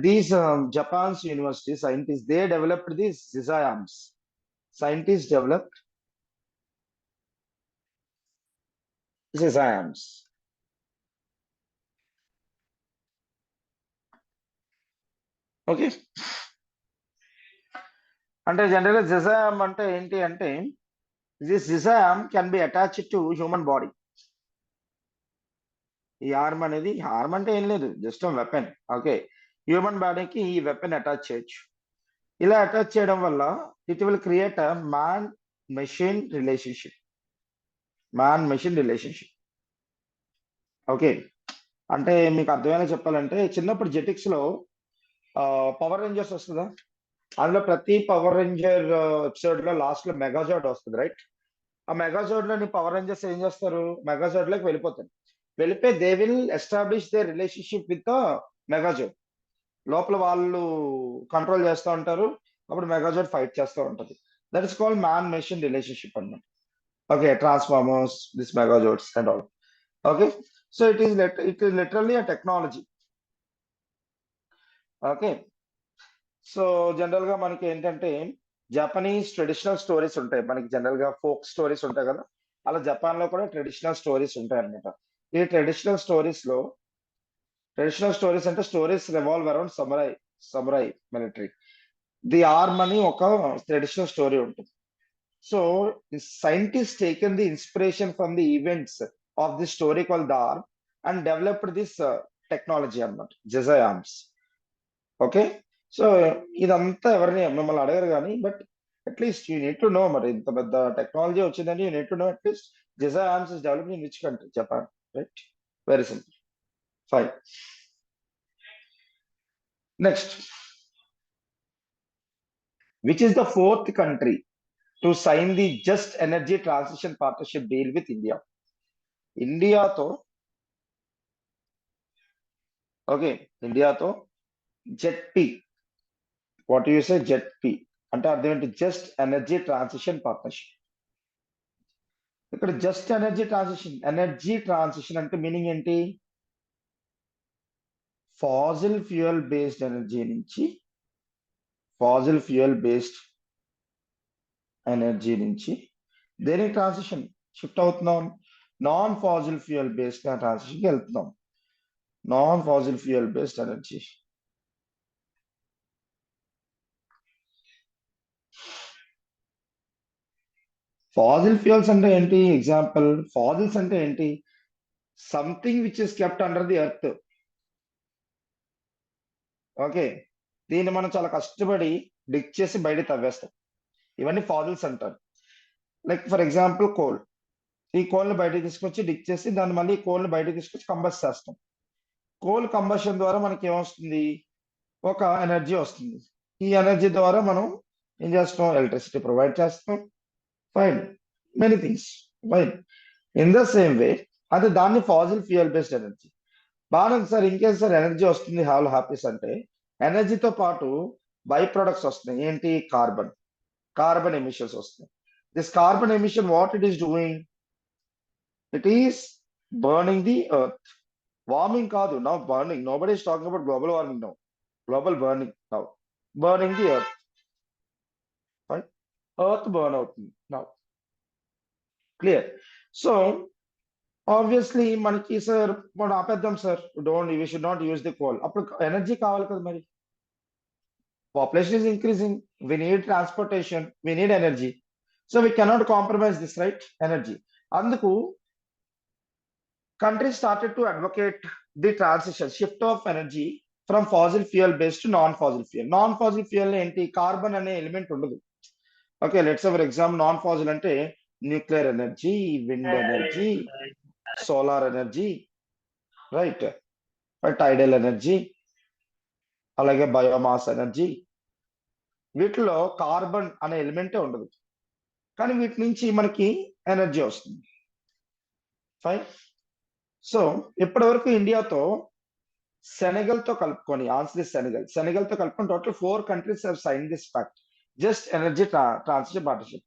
these Japan's university scientists, they developed these Zizayams. Scientists developed Zizayams. Okay. అంటే జనరల్గా జిజాయామ్ అంటే ఏంటి అంటే this Jizai arm can be attached to human body. ఈ arm అనేది, ఆర్మ్ అంటే ఏం లేదు, జస్ట్ వెపన్. ఓకే, హ్యూమన్ బాడీకి ఈ వెపన్ అటాచ్ చేయొచ్చు. ఇలా అటాచ్ చేయడం వల్ల it will create a man machine relationship. Okay, అంటే మీకు అర్థమైనా చెప్పాలంటే చిన్నప్పుడు జెటిక్స్ లో పవర్ రేంజర్స్ వస్తుందా? అందులో ప్రతి పవర్ రేంజర్ ఎపిసోడ్ లో లాస్ట్ లో మెగాజార్డ్ వస్తుంది, రైట్? ఆ మెగాజార్డ్ లోని పవర్ రేంజర్స్ ఏం చేస్తారు? మెగాజార్డ్ లోకి వెళ్ళిపోతారు. వెళ్ళిపోయి they will establish they relationship with Megazord. లోపల వాళ్ళు కంట్రోల్ చేస్తూ ఉంటారు, అప్పుడు మెగాజార్డ్ ఫైట్ చేస్తూ ఉంటది. That is called man machine relationship అన్నమాట. Okay, transformers, this Megazords and all. Okay, so it is literally a technology. Okay, so general గా మనకి ఏంటంటే జపనీస్ ట్రెడిషనల్ స్టోరీస్ ఉంటాయి, మనకి జనరల్ గా ఫోక్ స్టోరీస్ ఉంటాయి కదా, అలా జపాన్ లో కూడా ట్రెడిషనల్ స్టోరీస్ ఉంటాయి అనమాట. ఈ ట్రెడిషనల్ స్టోరీస్ అంటే stories revolve around samurai military. The arm అని ఒక ట్రెడిషనల్ స్టోరీ ఉంటుంది. So scientist taken the inspiration from the events of the story call the arm and developed this technology అన్నమాట, Jizai arms. Okay. So ఇదంతా ఎవరిని మిమ్మల్ని అడగరు కానీ but at least you need to know, మరి ఇంత పెద్ద టెక్నాలజీ వచ్చిందని you need to know at least Jizai arms is developed in which country? Japan, right? Very simple. Fine. Next, which is the fourth country to sign the just energy transition partnership deal with India? ఇండియాతో, okay, ఇండియాతో ZP, what you say ZP అంటే అర్థం ఏంటి? Just energy transition partnership. ఇక్కడ just energy transition అంటే meaning ఏంటి? Fossil fuel based energy నుంచి దేనికి ట్రాన్సిషన్ షిఫ్ట్ అవుతున్నాం? Non fossil fuel based transition కి వెళ్తున్నాం. Non fossil fuel based energy. Fossil fuels అంటే ఏంటి? ఎగ్జాంపుల్, ఫాజిల్స్ అంటే ఏంటి? Something which is kept under the earth. Okay, దీన్ని మనం చాలా కష్టపడి డిగ్ చేసి బయట తవ్వేస్తాం. ఇవన్నీ ఫాజిల్స్ అంటారు. Like for example coal. ఈ కోల్ని బయటకు తీసుకొచ్చి డిగ్ చేసి దాన్ని మళ్ళీ కోల్ని బయటకు తీసుకొచ్చి కంబస్ట్ చేస్తాం. కోల్ కంబషన్ ద్వారా మనకి ఏమొస్తుంది? ఒక ఎనర్జీ వస్తుంది. ఈ ఎనర్జీ ద్వారా మనం ఏం చేస్తాం? ఎలక్ట్రిసిటీ ప్రొవైడ్ చేస్తాం. Fine, many things. Fine. In the same way అది దాన్ని ఫాజిల్ ఫ్యూయల్ బేస్డ్ ఎనర్జీ. బాగా సార్, ఇంకేం సార్ ఎనర్జీ వస్తుంది హాల్ హ్యాపీస్ అంటే, ఎనర్జీతో పాటు బై ప్రొడక్ట్స్ వస్తున్నాయి. ఏంటి? కార్బన్ ఎమిషన్స్ వస్తున్నాయి. This carbon emission what it is doing? It is burning the earth. Warming కాదు, now burning. Nobody is talking about global warming now. Global burning now. Burning the earth. Right? Earth burn అవుతుంది now. Clear? So obviously మనకి sir మనం ఆపేద్దాం sir, we should not use the coal. అప్పుడు energy కావాలి కదా మరి. Population is increasing, we need transportation, we need energy, so we cannot compromise this, right? Energy. Anduku countries started to advocate the transition, shift of energy from fossil fuel based to non-fossil fuel. Non-fossil fuel enti carbon ane element undadu. Okay, let's say for example non-fossil ante nuclear energy, wind energy, solar energy, right? Tidal energy, alage biomass energy. వీటిలో carbon అనే ఎలిమెంటే ఉండదు, కానీ వీటి నుంచి మనకి energy వస్తుంది. Fine. So ఇప్పటి వరకు ఇండియాతో సెనెగల్తో కలుపుకొని, ఆన్సర్ సెనెగల్తో కలుపుకొని total 4 countries have signed this pact, just energy transition partnership.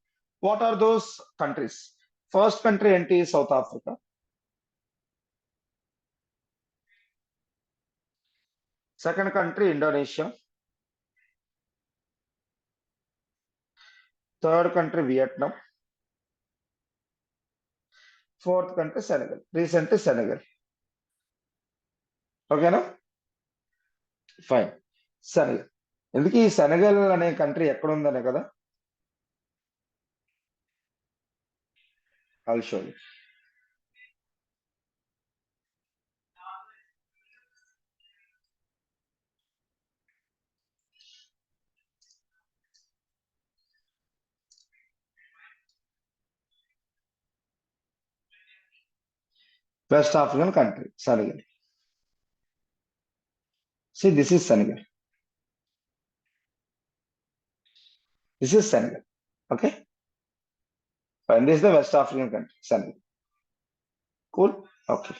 What are those countries? First country ఏంటి? South Africa. Second country Indonesia. Third country Vietnam. Fourth country Senegal. Recently Senegal. ఓకేనా? Fine. Senegal. ఎందుకు ఈ Senegal అనే country ఎక్కడ ఉందనే కదా. I'll show you. West African country, Senegal. See, this is Senegal. This is Senegal. Okay. And this is the West African country, Senegal. Cool. Okay.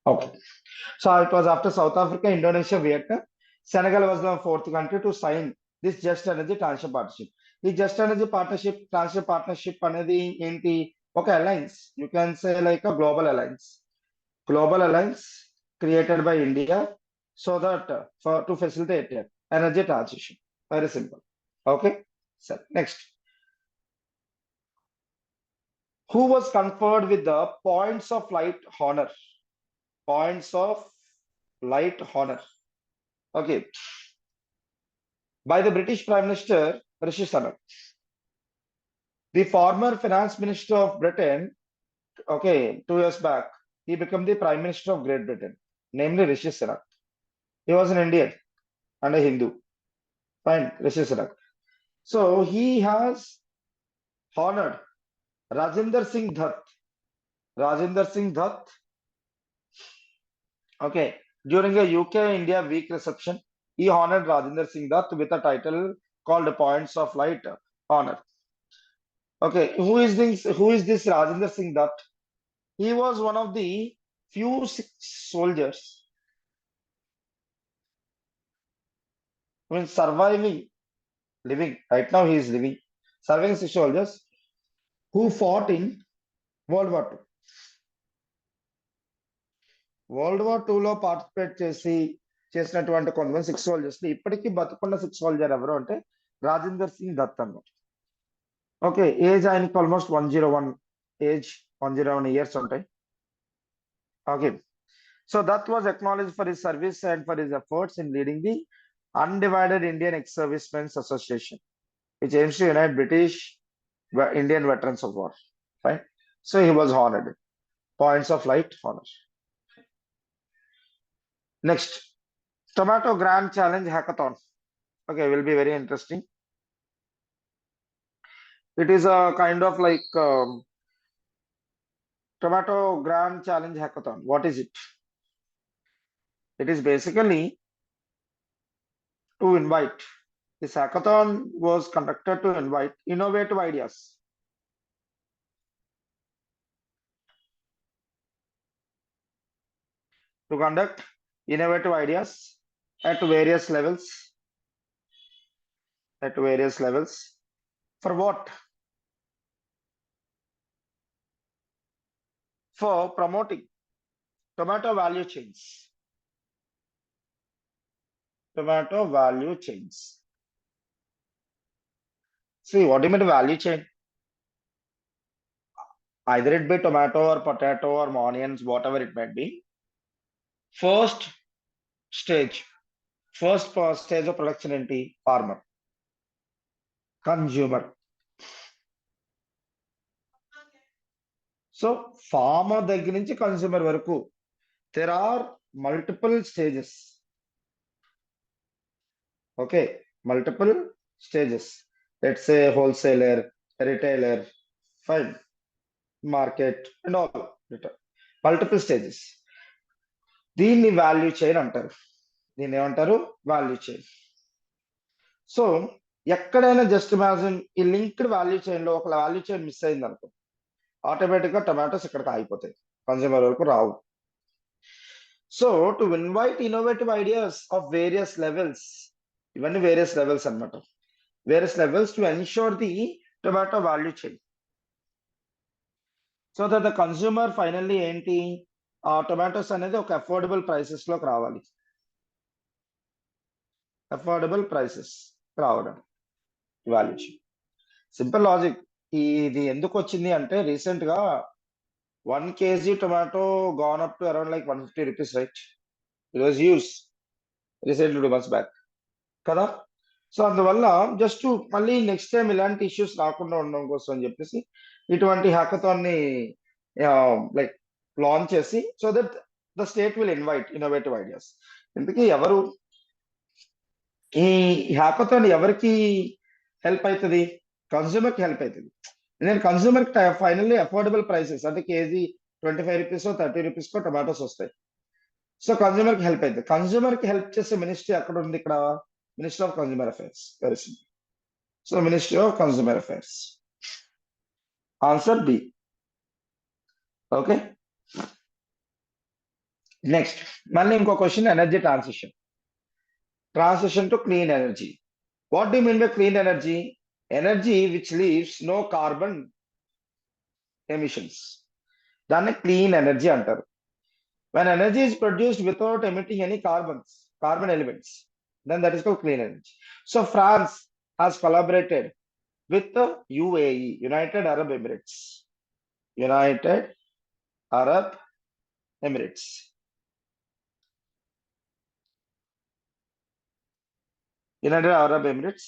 Okay. So it was after South Africa, Indonesia, Vietnam. Senegal was the fourth country to sign this Just Energy Transition Partnership. The Just Energy Transition Partnership అనేది ఏంటి? ఒక alliance. You can say like a global alliance. Global alliance created by India so that to facilitate energy transition. Very simple. Okay. So next. Who was conferred with the Points of Light Honor? Points of Light Honor. Okay. By the British Prime Minister Rishi Sunak. The former finance minister of Britain, okay, 2 years back, he became the prime minister of Great Britain, namely Rishi Sunak. He was an Indian and a Hindu. Fine, Rishi Sunak. So he has honored Rajinder Singh Dutt. Rajinder Singh Dutt, okay, during a UK-India week reception, he honored Rajinder Singh Dutt with a title called Points of Light Honor. Okay, who is this Rajinder Singh Dutt? He was one of the few Sikh soldiers who is surviving, living. Right now he is living, surviving Sikh soldiers who fought in World War II. World war లో participate చేసినటువంటి కొంతమంది six soldiers ఇప్పటికీ బతుకున్న six soldier ఎవరు అంటే రాజేందర్ సింగ్ దత్ అన్నమాట. Okay, age ఆయనకి almost 101 age, 101 years ఉంటాయి. Okay, so Dutt was acknowledge for his service and for his efforts in leading the undivided Indian ex servicemen's association which aims to unite British Indian veterans of war. Fine, so he was honoured. Points of light honour. Next, Tomato Grand Challenge Hackathon. Okay, will be very interesting. It is a kind of like Tomato Grand Challenge Hackathon. What is it? It is basically to invite. This hackathon was conducted to invite innovative ideas. To conduct innovative ideas at various levels. At various levels. For what? For promoting tomato value chains. Tomato value chains. See, what do you mean value chain? Either it be tomato or potato or onions, whatever it might be. First stage of production ఏంటి? Farmer, consumer. So farmer దగ్గర నుంచి consumer వరకు there are multiple stages. Okay, multiple stages. Let's say wholesaler, retailer, fine, market and all. Multiple stages. దీన్ని value chain అంటారు. దీన్ని ఏమంటారు? Value chain. So ఎక్కడైనా just imagine ఈ లింక్డ్ వాల్యూ చైన్ లో ఒక వాల్యూ చైన్ మిస్ అయింది అనుకో, ఆటోమేటిక్ గా టమాటోస్ ఇక్కడికి ఆగిపోతాయి, కన్స్యూమర్ వరకు రావు. So to invite innovative ideas of various levels, ఇవన్నీ వేరియస్ లెవెల్స్ అనమాట, various levels to ensure the tomato value chain. So that the consumer finally ఏంటి, ఆ టొమాటోస్ అనేది ఒక అఫోర్డబుల్ ప్రైసెస్ లోకి రావాలి. అఫోర్డబుల్ ప్రైసెస్ రావడం వాల్యూ చైన్. Simple logic. ఇది ఎందుకు వచ్చింది అంటే రీసెంట్ గా 1 kg tomato gone up to around like 150 rupees, right? It was used recently 2 months back కదా. సో అందువల్ల జస్ట్ మళ్ళీ నెక్స్ట్ టైం ఇలాంటి ఇష్యూస్ రాకుండా ఉండడం కోసం అని చెప్పేసి ఇటువంటి హ్యాకథాన్ ని లైక్ లాంచ్ చేసి, so that the state will invite innovative ideas. ఇందుకే ఎవరు ఈ హ్యాకథాన్ ఎవరికి హెల్ప్ అవుతుంది? కన్స్యూమర్ కి హెల్ప్ అవుతుంది. నేను కన్స్యూమర్ ఫైనల్లీ అఫోర్డబుల్ ప్రైసెస్ అంటే కేజీ 25 రూపీస్ 30 రూపీస్ కో టమాటోస్ వస్తాయి. సో కన్స్యూమర్ కి హెల్ప్ అవుతుంది. కన్స్యూమర్ కి హెల్ప్ చేసే మినిస్ట్రీ ఎక్కడ ఉంది? ఇక్కడ ministry of consumer affairs. Very simple. So ministry of consumer affairs. Answer B. Okay, next మళ్ళీ ఇంకో question, energy transition to clean energy. What do mean by clean energy? Energy which leaves no carbon emissions, దాన్ని clean energy అంటారు. When energy is produced without emitting any carbon elements, then that is called clean energy. So France has collaborated with the UAE, United Arab Emirates. United Arab Emirates. United Arab Emirates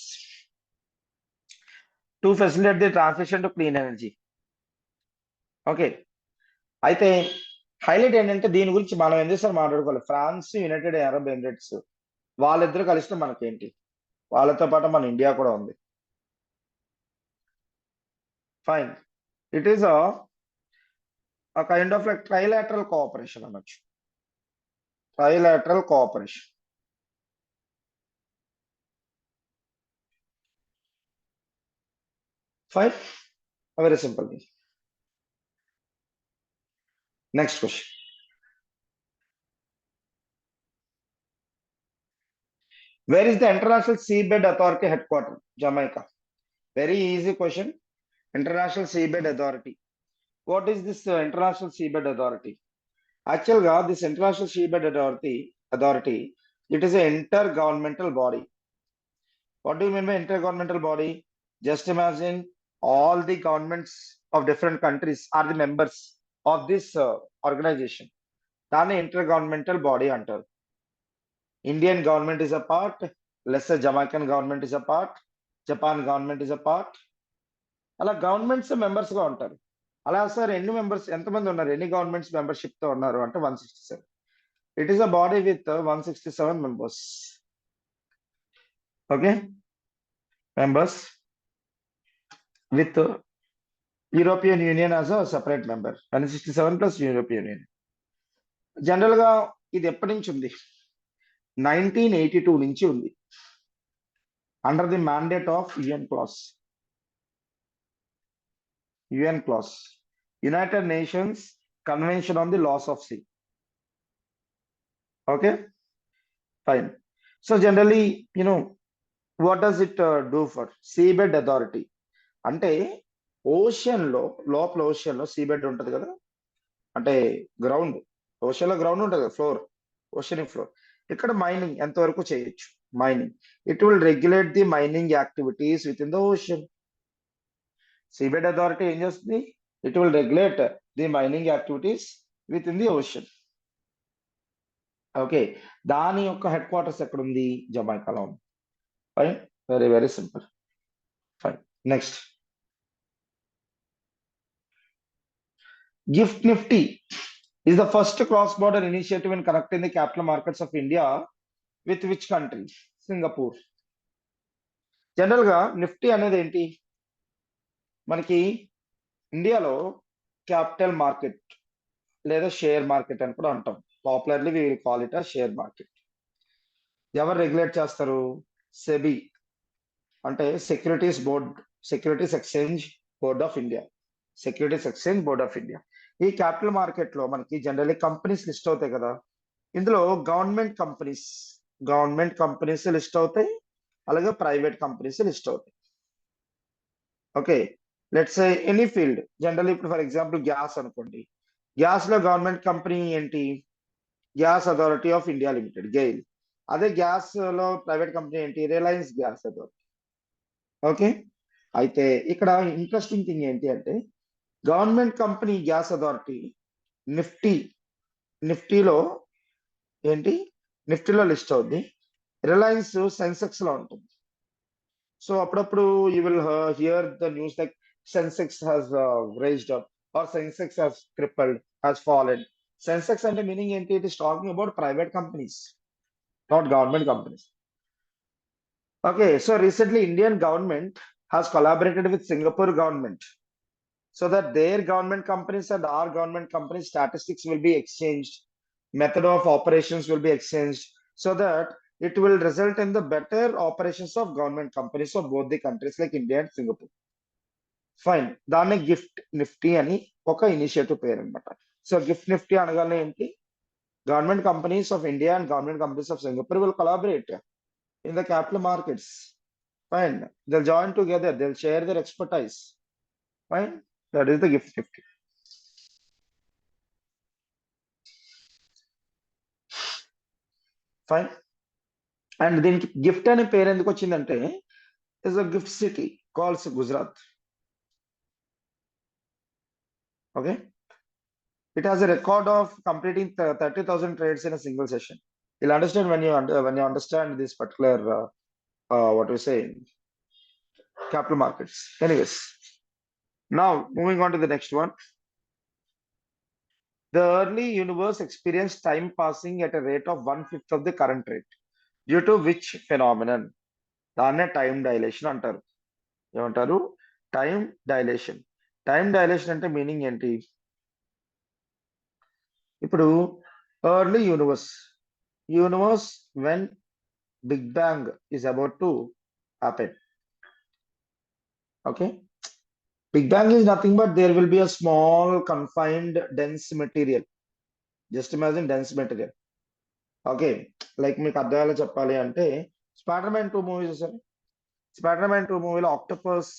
to facilitate the transition to clean energy. Okay, అయితే highlight ఏంటంటే దీని గురించి మనం ఏం చేస్తారు మాట్లాడుకోవాలి. France, United Arab Emirates వాళ్ళిద్దరు కలిస్తే మనకేంటి, వాళ్ళతో పాటు మన ఇండియా కూడా ఉంది. Fine, it is a kind of like trilateral cooperation అనొచ్చు. Trilateral cooperation. Fine, a very simple thing. Next question. Where is the International Seabed Authority headquarters? Jamaica. Very easy question. International Seabed Authority. What is this International Seabed Authority? Actually, this International Seabed Authority, it is an intergovernmental body. What do you mean by intergovernmental body? Just imagine all the governments of different countries are the members of this organization. Dani intergovernmental body antaru. Indian government is a part. Let's say Jamaican government is a part. Japan government is a part. అలా governments members గా ఉంటారు. అలా sir ఎన్ని members, ఎంతమంది ఉన్నారు, ఎన్ని governments membership తో ఉన్నారు అంటే 167. It is a body with 167 members. Okay, members with European union as a separate member. 167 plus European union. General గా ఇది ఎప్పటి నుంచి ఉంది? 1982 నుంచి ఉంది. Under the mandate of UN class. UN clause, United Nations Convention on the Laws of Sea. Okay, fine. So generally, what does it do for seabed authority? అంటే ocean లో, లోపల ఓషన్ లో సీబెడ్ ఉంటది కదా, అంటే గ్రౌండ్, ఓషన్ లో ground ఉంటది కదా, ఫ్లోర్, ఓషనిక్ ఫ్లోర్. ఇక్కడ మైనింగ్ ఎంతవరకు చేయొచ్చు? Mining. It will regulate the mining activities with in the ocean. Seabed Authority ఏం చేస్తుంది? It will regulate the mining activities with in the ocean. Okay, దాని యొక్క హెడ్ క్వార్టర్స్ ఎక్కడ ఉంది? జమైకాలో ఉంది. Fine, very very simple. Fine, next. Gift Nifty is the first cross-border initiative in connecting the capital markets of India with which country? Singapore. General గా నిఫ్టీ అనేది ఏంటి? మనకి ఇండియాలో క్యాపిటల్ మార్కెట్ లేదా షేర్ మార్కెట్ అని కూడా అంటాం. Popularly we will call it a share market. ఎవరు రెగ్యులేట్ చేస్తారు? సెబీ, అంటే securities board, securities exchange board of India. Securities exchange board of India. ఈ క్యాపిటల్ మార్కెట్ లో మనకి జనరల్లీ కంపెనీస్ లిస్ట్ అవుతాయి కదా. ఇందులో గవర్నమెంట్ కంపెనీస్ లిస్ట్ అవుతాయి, అలాగే ప్రైవేట్ కంపెనీస్ లిస్ట్ అవుతాయి. Okay, let's say any field. Generally ఇప్పుడు ఫర్ ఎగ్జాంపుల్ గ్యాస్ అనుకోండి. గ్యాస్ లో గవర్నమెంట్ కంపెనీ ఏంటి? Gas authority of India limited, GAIL. అదే గ్యాస్ లో ప్రైవేట్ కంపెనీ ఏంటి? Reliance gas authority. ఓకే, అయితే ఇక్కడ ఇంట్రెస్టింగ్ థింగ్ ఏంటి అంటే గవర్నమెంట్ కంపెనీ గ్యాస్ అథారిటీ నిఫ్టీలో ఏంటి? నిఫ్టీలో లిస్ట్ అవుద్ది. రిలయన్స్ సెన్సెక్స్ లో ఉంటుంది. సో అప్పుడప్పుడు you will hear the news like Sensex has raised up or Sensex has crippled, has fallen. Sensex అంటే మీనింగ్ ఏంటి? It is talking about private companies, not government companies. Okay, so recently Indian government has collaborated with Singapore government so that their government companies and our government companies statistics will be exchanged, method of operations will be exchanged, so that it will result in the better operations of government companies of both the countries like India and Singapore. Fine, దాన్ని gift Nifty అని ఒక initiative పేరు అనమాట. So gift Nifty అనగానే ఏంటి? Government companies of India and government companies of Singapore will collaborate in the capital markets. Fine. They'll join together. They'll share their expertise. Fine. That is the gift nifty. Fine. And then gift అనే పేరు ఎందుకు వచ్చిందంటే is a gift city called Gujarat. Okay. It has a record of completing 30,000 trades in a single session. You'll understand when you understand this particular what we say capital markets. Anyways, now moving on to the next one. The early universe experienced time passing at a rate of 1/5 of the current rate, due to which phenomenon? దాన్నే time dilation అంటారు. ఏమంటారు? Time dilation. Time dilation అంటే meaning ఏంటి? ఇప్పుడు early universe when big bang is about to happen. Okay, big bang is nothing but there will be a small confined dense material. Just imagine dense material. Okay, like మీకు అర్థాలు చెప్పాలి అంటే spider man 2 movie చూసారు. Spider man 2 మూవీలో octopus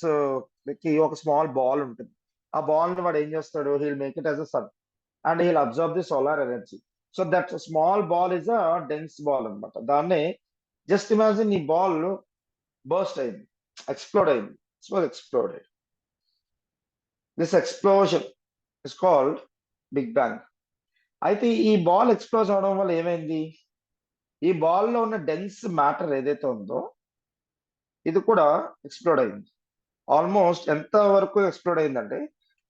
కి ఒక small ball ఉంటుంది. ఆ బాల్ ని వాడు ఏం చేస్తాడు? He'll make it as a sun and he'll observe the solar energy. So that small ball is a dense ball అనమాట. దాన్నే జస్ట్ ఇమాజిన్ ఈ బాల్ బర్స్ట్ అయింది, ఎక్స్ప్లోడ్ అయింది. It was exploded. This explosion is called big bang. అయితే ఈ ball expose అవడం వల్ల ఏమైంది? ఈ బాల్ లో ఉన్న డెన్స్ మ్యాటర్ ఏదైతే ఉందో ఇది కూడా ఎక్స్ప్లోడ్ అయింది. ఆల్మోస్ట్ ఎంత వరకు ఎక్స్ప్లోడ్ అయిందంటే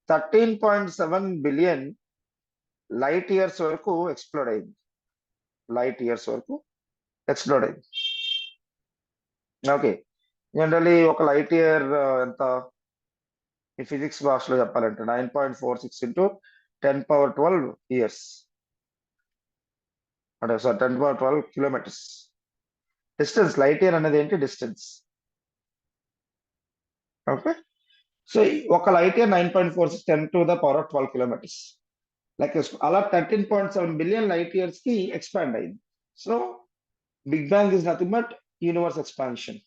13.7 బిలియన్ లైట్ ఇయర్స్ వరకు ఎక్స్ప్లోడ్ అయింది. లైట్ ఇయర్స్ వరకు ఎక్స్ప్లోడ్ అయింది. ఓకే, జనరలీ ఒక లైట్ ఇయర్ ఎంత ఈ ఫిజిక్స్ భాషలో చెప్పాలంటే 9.46 ఇంటూ 10^12 ఇయర్స్, అంటే sir 10^12 kilometres distance. Light year అనేది ఏంటి? డిస్టెన్స్. ఓకే, సో ఒక లైట్ ఇయర్ 9.46 10^12 కిలోమీటర్స్. లైక్ అలా 13.7 బిలియన్ లైట్ ఇయర్స్ కి ఎక్స్పాండ్ అయింది. So big bang is nothing but universe expansion.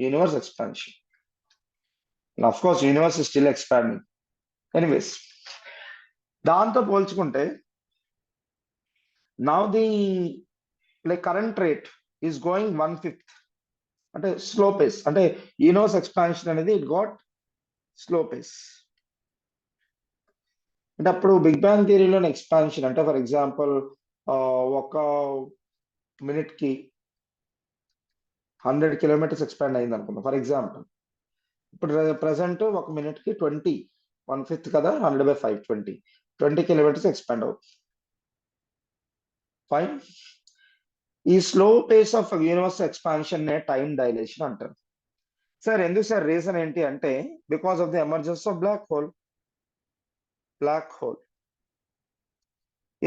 Universe expansion. Of course universe is still expanding. Anyways, దాంతో పోల్చుకుంటే now the like current rate is going 1/5, అంటే slow pace. అంటే universe expansion అనేది it got slow pace. అంటే అప్పుడు big bang థియరీలోని expansion అంటే for example ఒక minute కి 100 కిలోమీటర్స్ ఎక్స్పాండ్ అయింది అనుకుందాం ఫర్ ఎగ్జాంపుల్. ఇప్పుడు ప్రెసెంట్ ఒక మినిట్ కి 1/5 కదా, 100/5 20 కిలోమీటర్స్ ఎక్స్పాండ్ అవుతుంది. ఫైన్. ఈ slow pace of universe expansion నే టైం డైలేషన్ అంటారు. సార్ ఎందుకు సార్? రీజన్ ఏంటి అంటే because of the emergence of black hole. Black hole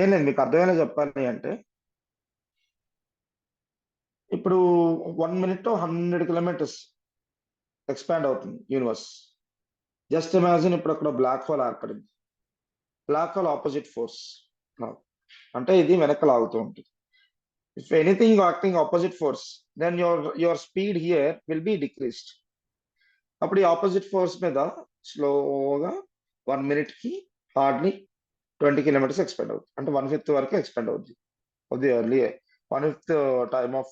ఏం లేదు, మీకు అర్థమైనా చెప్పాలి అంటే ఇప్పుడు 1 మినిట్ 100 కిలోమీటర్స్ ఎక్స్పాండ్ అవుతుంది యూనివర్స్. జస్ట్ ఇమాజిన్ ఇప్పుడు అక్కడ బ్లాక్ హోల్ ఏర్పడింది. బ్లాక్ హోల్ ఆపోజిట్ ఫోర్స్, అంటే ఇది వెనక్కి లాగుతూ ఉంటుంది. If anything acting opposite force then your speed here will be decreased. అప్పుడు ఈ ఆపోజిట్ ఫోర్స్ మీద స్లోగా 1 మినిట్ కి హార్డ్లీ 20 కిలోమీటర్స్ ఎక్స్పెండ్ అవుతుంది. అంటే 1/5 వరకు ఎక్స్పెండ్ అవుతుంది. అది early 1/5 time of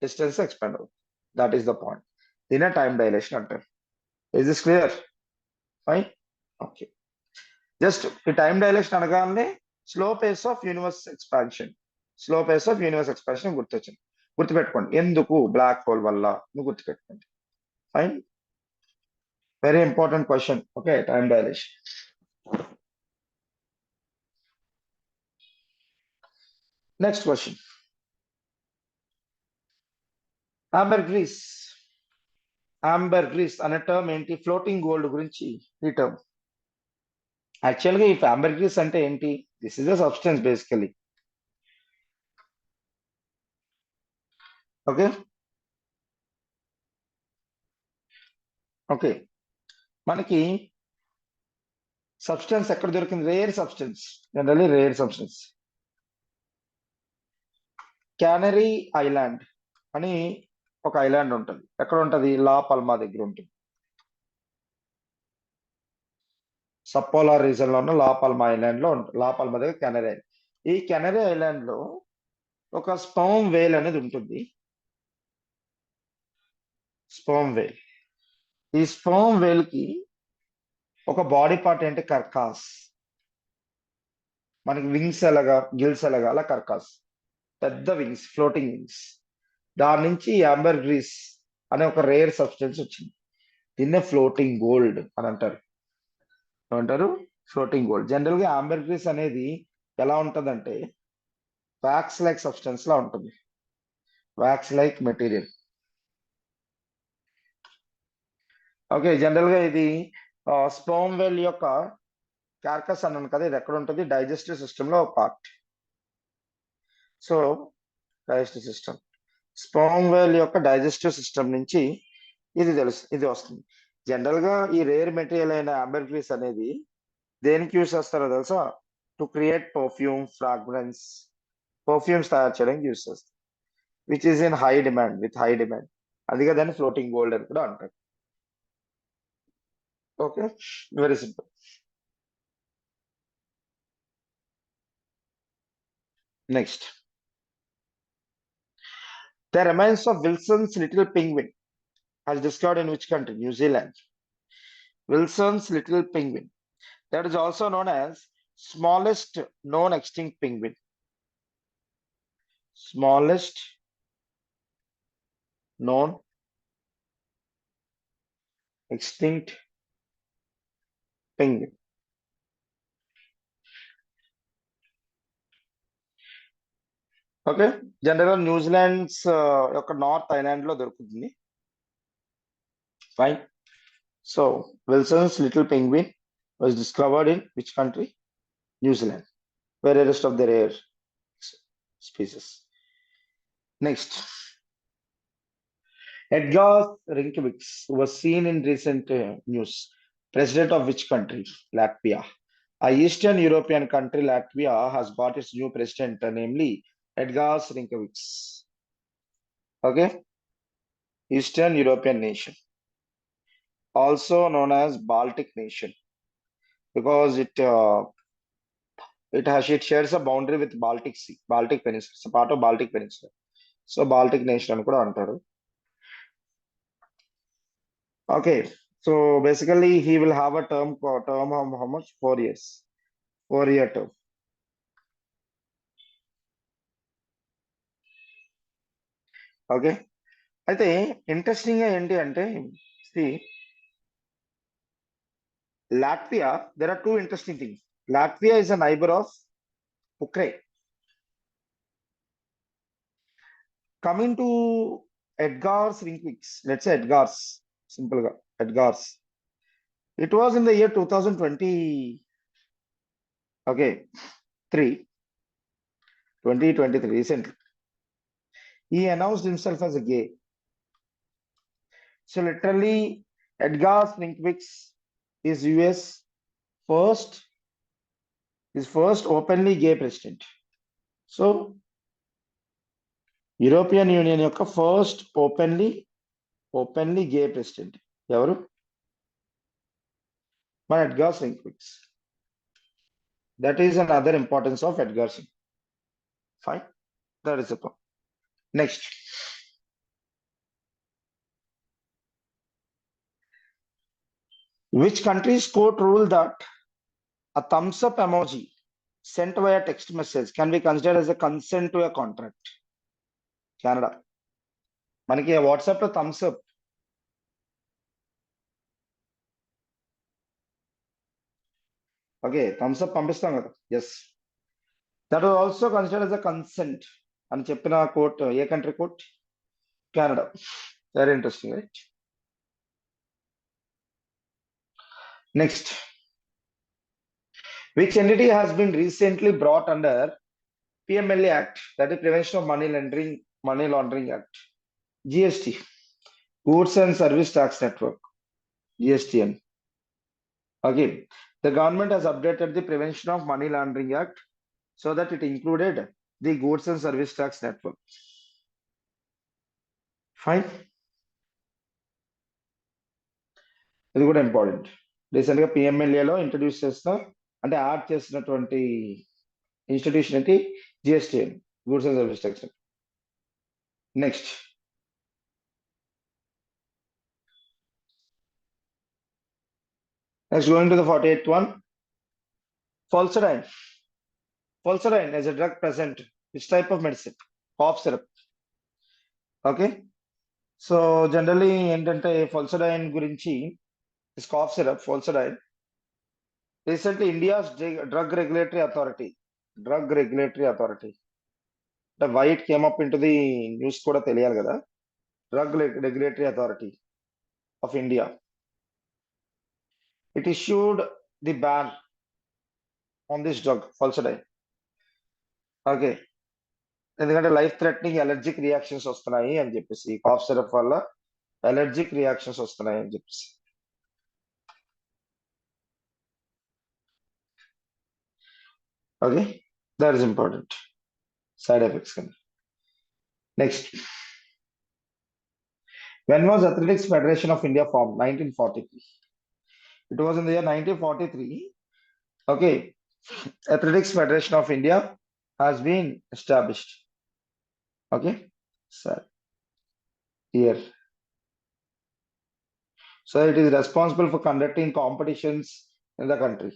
distance expend అవుతుంది. That is the point. దీనే టైం డైలేషన్ అంటారు. Is this clear? Fine. Okay, just ఈ టైం డైలేషన్ అనగానే slow pace of universe expansion. Slow pace of universe expansion గుర్తొచ్చింది. గుర్తుపెట్టుకోండి ఎందుకు? బ్లాక్ హోల్ వల్ల. నువ్వు గుర్తుపెట్టుకోండి. Fine, very important question. Okay, time dilation. Next question. Ambergris. Ambergris అనే term ఏంటి? ఫ్లోటింగ్ గోల్డ్ గురించి ఈ టర్మ్. యాక్చువల్గా ఈ ఆంబర్గ్రీస్ అంటే ఏంటి? This is a substance basically. Okay okay, మనకి సబ్స్టెన్స్ ఎక్కడ దొరికింది? Rare substance. Generally rare substance. Canary island అని ఒక ఐలాండ్ ఉంటుంది. ఎక్కడ ఉంటుంది? లా పల్మా దగ్గర ఉంటుంది. సబ్పోలార్ రీజన్ లో ఉన్న లా పల్మా ఐలాండ్ లో ఉంటుంది. లా పల్మా దగ్గర కెనరీ ఐలాండ్. ఈ కెనరీ ఐలాండ్ లో ఒక స్పర్మ్ వేల్ అనేది ఉంటుంది. స్పర్మ్ వేల్. ఈ స్పర్మ్ వేల్ కి ఒక బాడీ పార్ట్ ఏంటి? కర్కాస్. మనకి వింగ్స్ ఎలాగా, గిల్స్ ఎలాగా, అలా కర్కాస్. పెద్ద వింగ్స్, ఫ్లోటింగ్ వింగ్స్. దాని నుంచి యాంబర్ గ్రీస్ అనే ఒక రేర్ సబ్స్టెన్స్ వచ్చింది. దీన్నే ఫ్లోటింగ్ గోల్డ్ అని అంటారు. ఏమంటారు? Floating gold. జనరల్ గా ఆంబర్గ్రీస్ అనేది ఎలా ఉంటదంటే వ్యాక్స్ లైక్ సబ్స్టెన్స్ లా ఉంటుంది. Wax like material. Okay, general గా ఇది స్పర్మ్ వెల్ యొక్క కార్కస్ అన్నాను కదా, ఇది ఎక్కడ ఉంటుంది? డైజెస్టివ్ సిస్టమ్ లో part. So digestive system, sperm well యొక్క డైజెస్టివ్ సిస్టమ్ నుంచి ఇది వస్తుంది. జనరల్ గా ఈ రేర్ మెటీరియల్ అయిన అంబర్గ్రీస్ అనేది దేనికి యూస్ చేస్తారో తెలుసా? To create perfume, fragrance, perfumes తయారు చేయడానికి యూస్ చేస్తారు. Which is in high demand, with high demand. అందుకే దాన్ని ఫ్లోటింగ్ గోల్డ్ అని కూడా అంటారు. Okay, very simple. Next, the remains of Wilson's little penguin has discovered in which country? New Zealand. Wilson's little penguin, that is also known as smallest known extinct penguin. Smallest known extinct penguin. Okay, general New Zealand's యొక్క north island లో దొరుకుతుంది. Fine. So Wilson's little penguin was discovered in which country? New Zealand, where the rest of the rare species. Next, Edgar Rinkewicz was seen in recent news. President of which country? Latvia. A Eastern European country, Latvia, has got its new president, namely Edgar Rinkewicz. Okay, Eastern European nation, also known as Baltic nation, because it shares a boundary with Baltic Sea, Baltic Peninsula. It's a part of Baltic Peninsula. So Baltic nation అని కూడా అంటారు. Okay, so basically he will have a term of how much? 4 years. 4-year term. Okay, అయితే interesting గా ఏంటి అంటే, see, Latvia, there are two interesting things. Latvia is a neighbor of Ukraine. Coming to Edgar's Rinkewicz, let's say Edgar's, simple ga, Edgar's. It was in the year 2020, okay, 2023, recently. He announced himself as a gay. So literally, Edgar Rinkewicz is US first, his first openly gay president. So European Union యొక్క first openly gay president ఎవరు? మన Edgar Rinkevics. That is another importance of Edgar Singh. Fine, that is a. Next, which country's court ruled that a thumbs up emoji sent via text message can be considered as a consent to a contract? Canada. మనకి WhatsApp లో thumbs up, okay, thumbs up పంపిస్తాం కదా, yes, that was also considered as a consent అని చెప్పిన court ఏ country court? Canada. Very interesting, right? Next, which entity has been recently brought under PMLA Act, that is Prevention of Money Laundering Act, GST, Goods and Service Tax Network, GSTN. Okay, the government has updated the Prevention of Money Laundering Act so that it included the Goods and Service Tax Network. Fine, ఇది కూడా important. Recent గా PMLA లో introduce చేసిన, అంటే add చేసినటువంటి institution ఏంటి? GSTN, Goods and Service Tax Network. Next, going to the 48th one. Fulcerine. Fulcerine is a drug present which type of medicine? Cough syrup. Okay, so generally ఏంటంటే falsidine గురించి cough syrup falsidine recently India's drug regulatory authority అంటే why it came up into the news కూడా తెలియాలి కదా. Drug regulatory authority of India it issued the ban on this drug falsidine. Okay, ఎందుకంటే life threatening allergic reactions వస్తున్నాయి అని చెప్పేసి, cough syrup వల్ల allergic reactions వస్తున్నాయి అని చెప్పేసి. Okay, that is important. Side effects కింద. Next, when was Athletics Federation of India formed? 1943. It was in the year 1943. Okay, Athletics Federation of India has been established. Okay, so here. So it is responsible for conducting competitions in the country.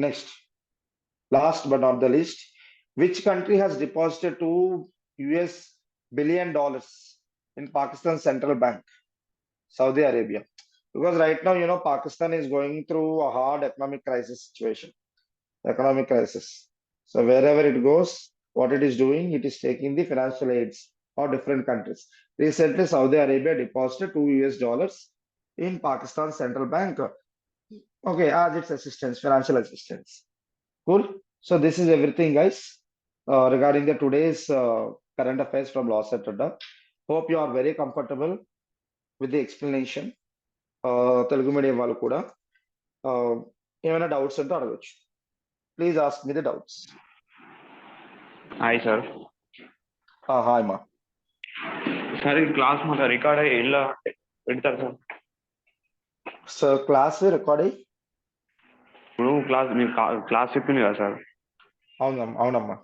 Next, last but not the least, which country has deposited $2 billion in Pakistan Central Bank? Saudi Arabia. Because right now, Pakistan is going through a hard economic crisis situation. Economic crisis. So wherever it goes, what it is doing, it is taking the financial aids of different countries. Recently, Saudi Arabia deposited $2 in Pakistan Central Bank. Okay, as its assistance, financial assistance. Cool. So this is everything, guys, regarding the today's current affairs from Lawcet Adda. Hope you are very comfortable with the explanation. Telugu medium వాళ్ళు కూడా ఏమైనా doubts ఉంటే అడగచ్చు. Please ask me the doubts. Hi sir. Hi మా. Sir ఈ class మాకు record అయ్యి ఎలా పెడతారు సార్? సార్ క్లాస్ రికార్డ్ అయ్యి ఇప్పుడు మీరు క్లాస్ చెప్పింది కదా సార్? అవునమ్మా.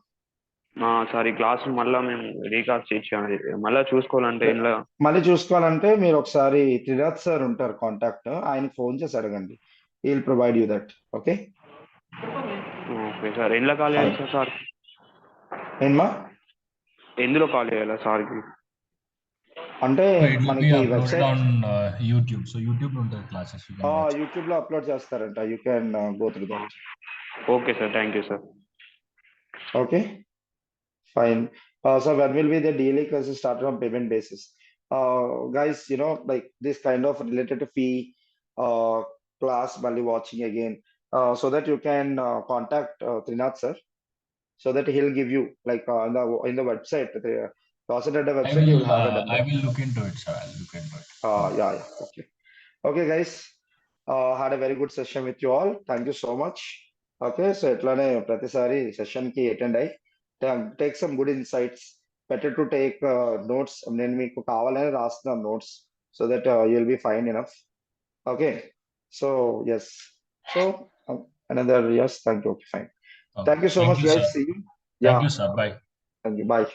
సార్ ఈ క్లాస్ మళ్ళీ మేము రీకాస్ట్ చేయించాము, మళ్ళీ చూసుకోవాలంటే ఎలా? మళ్ళీ చూసుకోవాలంటే మీరు ఒకసారి త్రినాథ్ సార్ ఉంటారు కాంటాక్ట్, ఆయన ఫోన్ చేసి అడగండి. He will provide you that. Okay okay sir. ఎందులో కాల్ చేయాలి సార్? ఏమ్మా, ఎందులో కాల్ చేయాలా సార్కి? అంటే మనకి website on YouTube. So YouTube లో ఉంటుంది క్లాసెస్. యూట్యూబ్ లో అప్లోడ్ చేస్తారంట. You can go through that. Okay sir, thank you sir. Okay fine. So when will be the daily classes started on payment basis? Guys, like this kind of related to fee class while watching again, so that you can contact Trinath sir, so that he'll give you like in the website, the Lawcet Adda website, you will have a number. I will look into it, sir. I'll look into it. Yeah. Okay, guys. Had a very good session with you all. Thank you so much. Okay, so ఎట్లానే ప్రతిసారి session కి attend అయ్యి take some good insights. Better to take notes. నేను మీకు కావాలని రాస్తున్నాను notes, so that you will be fine enough. Okay, so yes, so another yes, thank you. Okay, fine. Thank you so much, guys. See you. Thank you, sir. Bye. Thank you. Bye.